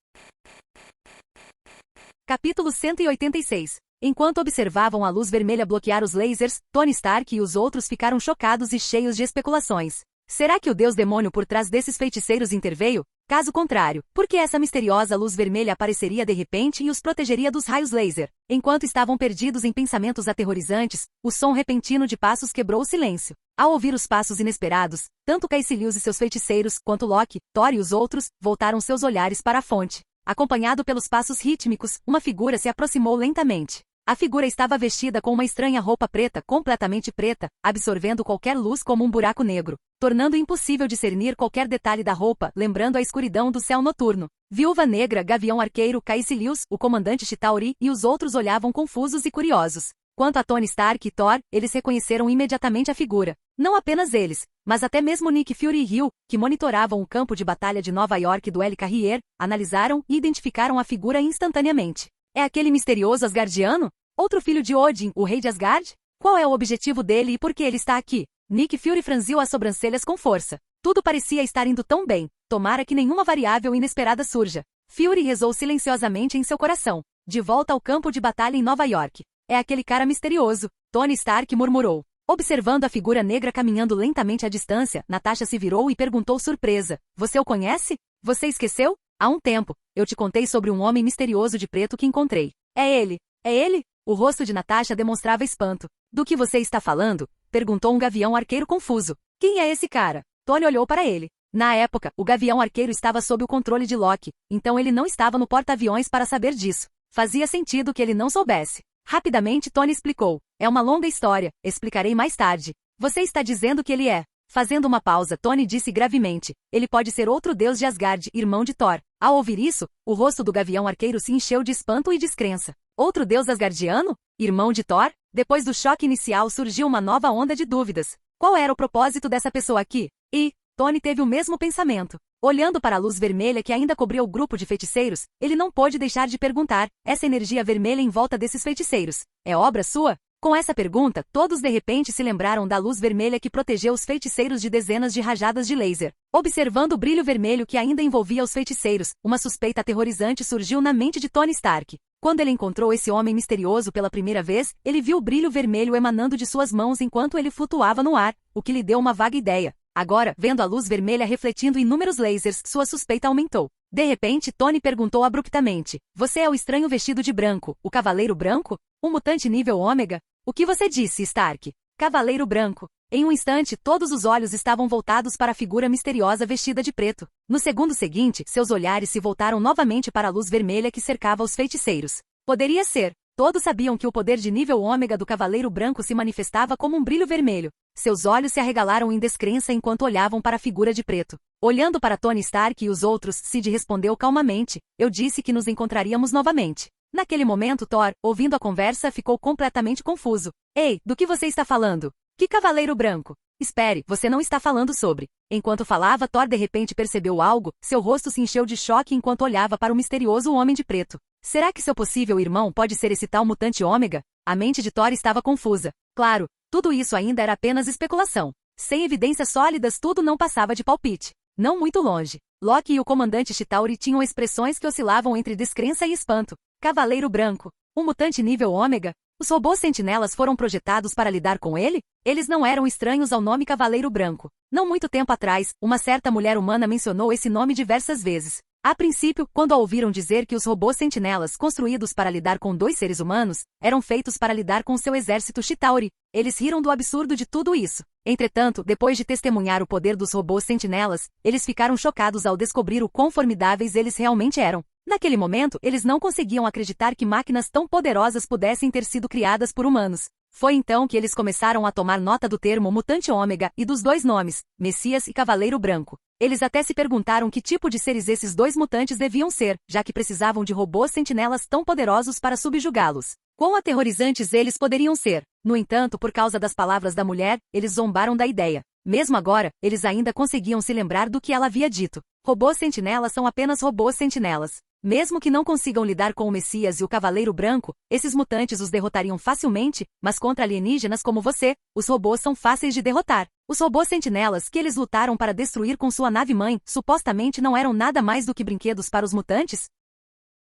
Capítulo 186. Enquanto observavam a luz vermelha bloquear os lasers, Tony Stark e os outros ficaram chocados e cheios de especulações. Será que o Deus Demônio por trás desses feiticeiros interveio? Caso contrário, por que essa misteriosa luz vermelha apareceria de repente e os protegeria dos raios laser? Enquanto estavam perdidos em pensamentos aterrorizantes, o som repentino de passos quebrou o silêncio. Ao ouvir os passos inesperados, tanto Caecilius e seus feiticeiros, quanto Loki, Thor e os outros, voltaram seus olhares para a fonte. Acompanhado pelos passos rítmicos, uma figura se aproximou lentamente. A figura estava vestida com uma estranha roupa preta, completamente preta, absorvendo qualquer luz como um buraco negro, tornando impossível discernir qualquer detalhe da roupa, lembrando a escuridão do céu noturno. Viúva Negra, Gavião Arqueiro, Caecilius, o comandante Chitauri e os outros olhavam confusos e curiosos. Quanto a Tony Stark e Thor, eles reconheceram imediatamente a figura. Não apenas eles, mas até mesmo Nick Fury e Hugh, que monitoravam o campo de batalha de Nova York do L. Carrier, analisaram e identificaram a figura instantaneamente. É aquele misterioso Asgardiano? Outro filho de Odin, o rei de Asgard? Qual é o objetivo dele e por que ele está aqui? Nick Fury franziu as sobrancelhas com força. Tudo parecia estar indo tão bem. Tomara que nenhuma variável inesperada surja. Fury rezou silenciosamente em seu coração. De volta ao campo de batalha em Nova York. É aquele cara misterioso, Tony Stark murmurou. Observando a figura negra caminhando lentamente à distância, Natasha se virou e perguntou surpresa. Você o conhece? Você esqueceu? Há um tempo, eu te contei sobre um homem misterioso de preto que encontrei. É ele? É ele? O rosto de Natasha demonstrava espanto. Do que você está falando? Perguntou um gavião arqueiro confuso. Quem é esse cara? Tony olhou para ele. Na época, o gavião arqueiro estava sob o controle de Loki, então ele não estava no porta-aviões para saber disso. Fazia sentido que ele não soubesse. Rapidamente Tony explicou. É uma longa história, explicarei mais tarde. Você está dizendo que ele é? Fazendo uma pausa, Tony disse gravemente. Ele pode ser outro deus de Asgard, irmão de Thor. Ao ouvir isso, o rosto do gavião arqueiro se encheu de espanto e descrença. Outro deus asgardiano? Irmão de Thor? Depois do choque inicial surgiu uma nova onda de dúvidas. Qual era o propósito dessa pessoa aqui? E Tony teve o mesmo pensamento. Olhando para a luz vermelha que ainda cobria o grupo de feiticeiros, ele não pôde deixar de perguntar: essa energia vermelha em volta desses feiticeiros é obra sua? Com essa pergunta, todos de repente se lembraram da luz vermelha que protegeu os feiticeiros de dezenas de rajadas de laser. Observando o brilho vermelho que ainda envolvia os feiticeiros, uma suspeita aterrorizante surgiu na mente de Tony Stark. Quando ele encontrou esse homem misterioso pela primeira vez, ele viu o brilho vermelho emanando de suas mãos enquanto ele flutuava no ar, o que lhe deu uma vaga ideia. Agora, vendo a luz vermelha refletindo inúmeros lasers, sua suspeita aumentou. De repente, Tony perguntou abruptamente: você é o estranho vestido de branco, o Cavaleiro Branco? Um mutante nível Ômega? O que você disse, Stark? Cavaleiro Branco. Em um instante, todos os olhos estavam voltados para a figura misteriosa vestida de preto. No segundo seguinte, seus olhares se voltaram novamente para a luz vermelha que cercava os feiticeiros. Poderia ser. Todos sabiam que o poder de nível Ômega do Cavaleiro Branco se manifestava como um brilho vermelho. Seus olhos se arregalaram em descrença enquanto olhavam para a figura de preto. Olhando para Tony Stark e os outros, Sid respondeu calmamente: eu disse que nos encontraríamos novamente. Naquele momento, Thor, ouvindo a conversa, ficou completamente confuso. Ei, do que você está falando? Que Cavaleiro Branco? Espere, você não está falando sobre. Enquanto falava, Thor de repente percebeu algo, seu rosto se encheu de choque enquanto olhava para o misterioso homem de preto. Será que seu possível irmão pode ser esse tal mutante Ômega? A mente de Thor estava confusa. Claro, tudo isso ainda era apenas especulação. Sem evidências sólidas, tudo não passava de palpite. Não muito longe. Loki e o comandante Chitauri tinham expressões que oscilavam entre descrença e espanto. Cavaleiro Branco. Um mutante nível Ômega? Os robôs sentinelas foram projetados para lidar com ele? Eles não eram estranhos ao nome Cavaleiro Branco. Não muito tempo atrás, uma certa mulher humana mencionou esse nome diversas vezes. A princípio, quando a ouviram dizer que os robôs sentinelas construídos para lidar com dois seres humanos, eram feitos para lidar com seu exército Chitauri, eles riram do absurdo de tudo isso. Entretanto, depois de testemunhar o poder dos robôs sentinelas, eles ficaram chocados ao descobrir o quão formidáveis eles realmente eram. Naquele momento, eles não conseguiam acreditar que máquinas tão poderosas pudessem ter sido criadas por humanos. Foi então que eles começaram a tomar nota do termo Mutante Ômega e dos dois nomes, Messias e Cavaleiro Branco. Eles até se perguntaram que tipo de seres esses dois mutantes deviam ser, já que precisavam de robôs sentinelas tão poderosos para subjugá-los. Quão aterrorizantes eles poderiam ser. No entanto, por causa das palavras da mulher, eles zombaram da ideia. Mesmo agora, eles ainda conseguiam se lembrar do que ela havia dito. Robôs sentinelas são apenas robôs sentinelas. Mesmo que não consigam lidar com o Messias e o Cavaleiro Branco, esses mutantes os derrotariam facilmente, mas contra alienígenas como você, os robôs são fáceis de derrotar. Os robôs sentinelas que eles lutaram para destruir com sua nave-mãe, supostamente não eram nada mais do que brinquedos para os mutantes?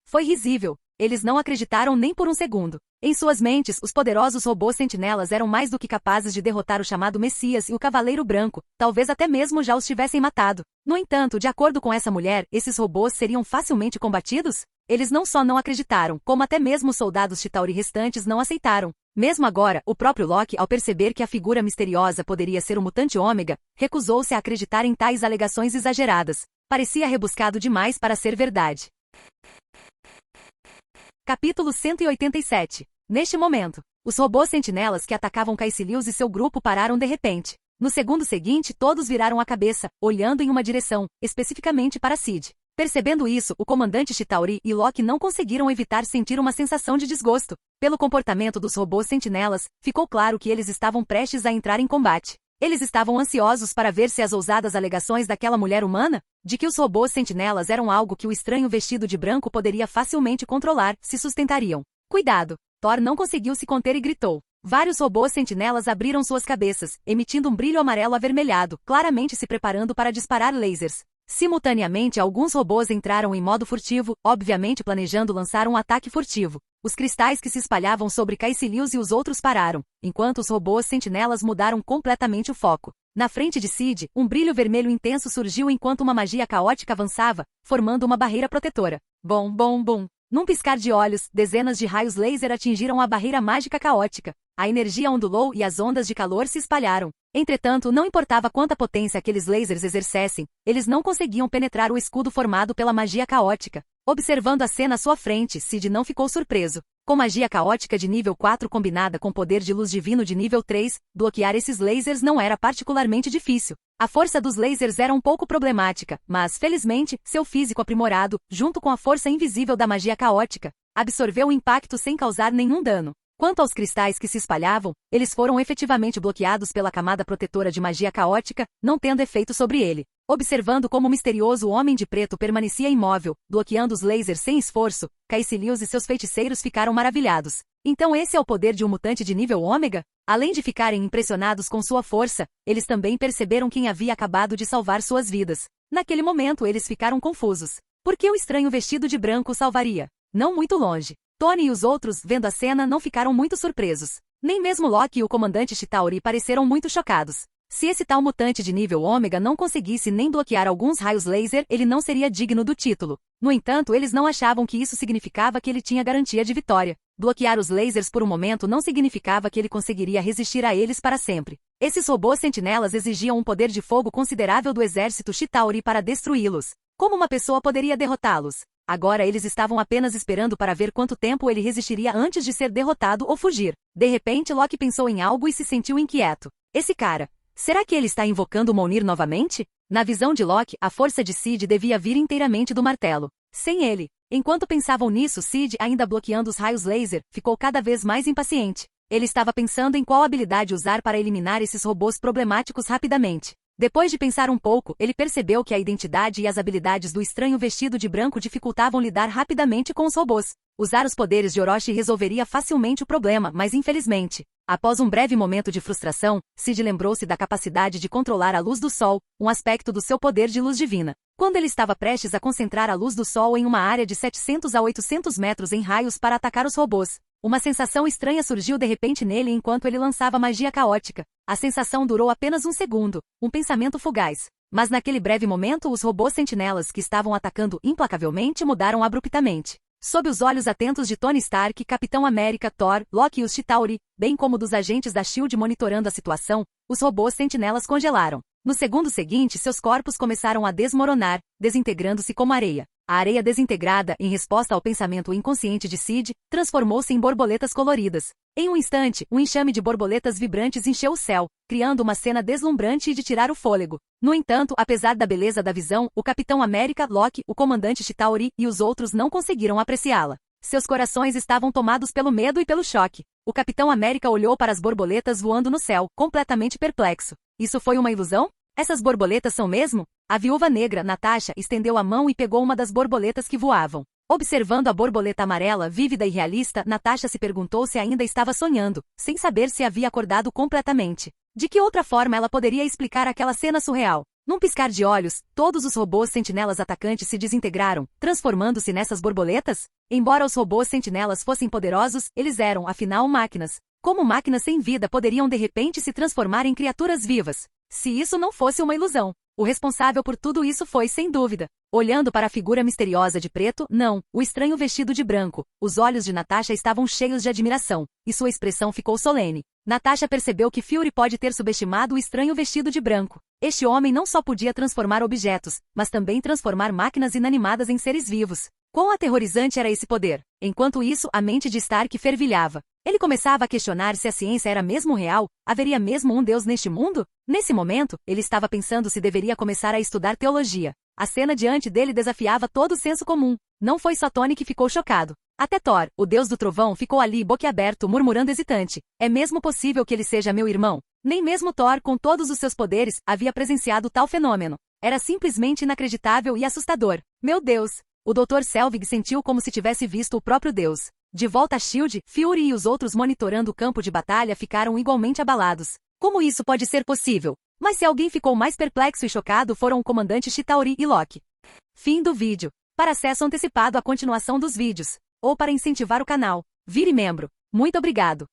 Foi risível. Eles não acreditaram nem por um segundo. Em suas mentes, os poderosos robôs sentinelas eram mais do que capazes de derrotar o chamado Messias e o Cavaleiro Branco, talvez até mesmo já os tivessem matado. No entanto, de acordo com essa mulher, esses robôs seriam facilmente combatidos? Eles não só não acreditaram, como até mesmo os soldados Chitauri restantes não aceitaram. Mesmo agora, o próprio Loki, ao perceber que a figura misteriosa poderia ser o mutante Ômega, recusou-se a acreditar em tais alegações exageradas. Parecia rebuscado demais para ser verdade. Capítulo 187. Neste momento, os robôs sentinelas que atacavam Caecilius e seu grupo pararam de repente. No segundo seguinte, todos viraram a cabeça, olhando em uma direção, especificamente para Sid. Percebendo isso, o comandante Chitauri e Loki não conseguiram evitar sentir uma sensação de desgosto. Pelo comportamento dos robôs sentinelas, ficou claro que eles estavam prestes a entrar em combate. Eles estavam ansiosos para ver se as ousadas alegações daquela mulher humana, de que os robôs sentinelas eram algo que o estranho vestido de branco poderia facilmente controlar, se sustentariam. Cuidado! Thor não conseguiu se conter e gritou. Vários robôs sentinelas abriram suas cabeças, emitindo um brilho amarelo avermelhado, claramente se preparando para disparar lasers. Simultaneamente, alguns robôs entraram em modo furtivo, obviamente planejando lançar um ataque furtivo. Os cristais que se espalhavam sobre Caecilius e os outros pararam, enquanto os robôs sentinelas mudaram completamente o foco. Na frente de Sid, um brilho vermelho intenso surgiu enquanto uma magia caótica avançava, formando uma barreira protetora. Bom, bom, bom. Num piscar de olhos, dezenas de raios laser atingiram a barreira mágica caótica. A energia ondulou e as ondas de calor se espalharam. Entretanto, não importava quanta potência aqueles lasers exercessem, eles não conseguiam penetrar o escudo formado pela magia caótica. Observando a cena à sua frente, Sid não ficou surpreso. Com magia caótica de nível 4 combinada com poder de luz divino de nível 3, bloquear esses lasers não era particularmente difícil. A força dos lasers era um pouco problemática, mas, felizmente, seu físico aprimorado, junto com a força invisível da magia caótica, absorveu o impacto sem causar nenhum dano. Quanto aos cristais que se espalhavam, eles foram efetivamente bloqueados pela camada protetora de magia caótica, não tendo efeito sobre ele. Observando como o misterioso Homem de Preto permanecia imóvel, bloqueando os lasers sem esforço, Caecilius e seus feiticeiros ficaram maravilhados. Então esse é o poder de um mutante de nível ômega? Além de ficarem impressionados com sua força, eles também perceberam quem havia acabado de salvar suas vidas. Naquele momento eles ficaram confusos. Por que o estranho vestido de branco o salvaria? Não muito longe. Tony e os outros, vendo a cena, não ficaram muito surpresos. Nem mesmo Loki e o comandante Chitauri pareceram muito chocados. Se esse tal mutante de nível ômega não conseguisse nem bloquear alguns raios laser, ele não seria digno do título. No entanto, eles não achavam que isso significava que ele tinha garantia de vitória. Bloquear os lasers por um momento não significava que ele conseguiria resistir a eles para sempre. Esses robôs sentinelas exigiam um poder de fogo considerável do exército Chitauri para destruí-los. Como uma pessoa poderia derrotá-los? Agora eles estavam apenas esperando para ver quanto tempo ele resistiria antes de ser derrotado ou fugir. De repente Loki pensou em algo e se sentiu inquieto. Esse cara, será que ele está invocando Mjolnir novamente? Na visão de Loki, a força de Sid devia vir inteiramente do martelo. Sem ele. Enquanto pensavam nisso, Sid, ainda bloqueando os raios laser, ficou cada vez mais impaciente. Ele estava pensando em qual habilidade usar para eliminar esses robôs problemáticos rapidamente. Depois de pensar um pouco, ele percebeu que a identidade e as habilidades do estranho vestido de branco dificultavam lidar rapidamente com os robôs. Usar os poderes de Orochi resolveria facilmente o problema, mas infelizmente, após um breve momento de frustração, Sid lembrou-se da capacidade de controlar a luz do sol, um aspecto do seu poder de luz divina. Quando ele estava prestes a concentrar a luz do sol em uma área de 700 a 800 metros em raios para atacar os robôs, uma sensação estranha surgiu de repente nele enquanto ele lançava magia caótica. A sensação durou apenas um segundo, um pensamento fugaz. Mas naquele breve momento os robôs sentinelas que estavam atacando implacavelmente mudaram abruptamente. Sob os olhos atentos de Tony Stark, Capitão América, Thor, Loki e os Chitauri, bem como dos agentes da SHIELD monitorando a situação, os robôs sentinelas congelaram. No segundo seguinte, seus corpos começaram a desmoronar, desintegrando-se como areia. A areia desintegrada, em resposta ao pensamento inconsciente de Sid, transformou-se em borboletas coloridas. Em um instante, um enxame de borboletas vibrantes encheu o céu, criando uma cena deslumbrante e de tirar o fôlego. No entanto, apesar da beleza da visão, o Capitão América, Loki, o comandante Chitauri e os outros não conseguiram apreciá-la. Seus corações estavam tomados pelo medo e pelo choque. O Capitão América olhou para as borboletas voando no céu, completamente perplexo. Isso foi uma ilusão? Essas borboletas são mesmo? A viúva negra, Natasha, estendeu a mão e pegou uma das borboletas que voavam. Observando a borboleta amarela, vívida e realista, Natasha se perguntou se ainda estava sonhando, sem saber se havia acordado completamente. De que outra forma ela poderia explicar aquela cena surreal? Num piscar de olhos, todos os robôs sentinelas atacantes se desintegraram, transformando-se nessas borboletas? Embora os robôs sentinelas fossem poderosos, eles eram, afinal, máquinas. Como máquinas sem vida poderiam de repente se transformar em criaturas vivas? Se isso não fosse uma ilusão. O responsável por tudo isso foi, sem dúvida. Olhando para a figura misteriosa de preto, não, o estranho vestido de branco. Os olhos de Natasha estavam cheios de admiração, e sua expressão ficou solene. Natasha percebeu que Fury pode ter subestimado o estranho vestido de branco. Este homem não só podia transformar objetos, mas também transformar máquinas inanimadas em seres vivos. Quão aterrorizante era esse poder! Enquanto isso, a mente de Stark fervilhava. Ele começava a questionar se a ciência era mesmo real, haveria mesmo um Deus neste mundo? Nesse momento, ele estava pensando se deveria começar a estudar teologia. A cena diante dele desafiava todo o senso comum. Não foi só Tony que ficou chocado. Até Thor, o deus do trovão, ficou ali boquiaberto, murmurando hesitante. É mesmo possível que ele seja meu irmão? Nem mesmo Thor, com todos os seus poderes, havia presenciado tal fenômeno. Era simplesmente inacreditável e assustador. Meu Deus! O Dr. Selvig sentiu como se tivesse visto o próprio Deus. De volta a SHIELD, Fury e os outros monitorando o campo de batalha ficaram igualmente abalados. Como isso pode ser possível? Mas se alguém ficou mais perplexo e chocado foram o comandante Chitauri e Loki. Fim do vídeo. Para acesso antecipado à continuação dos vídeos, ou para incentivar o canal, vire membro. Muito obrigado.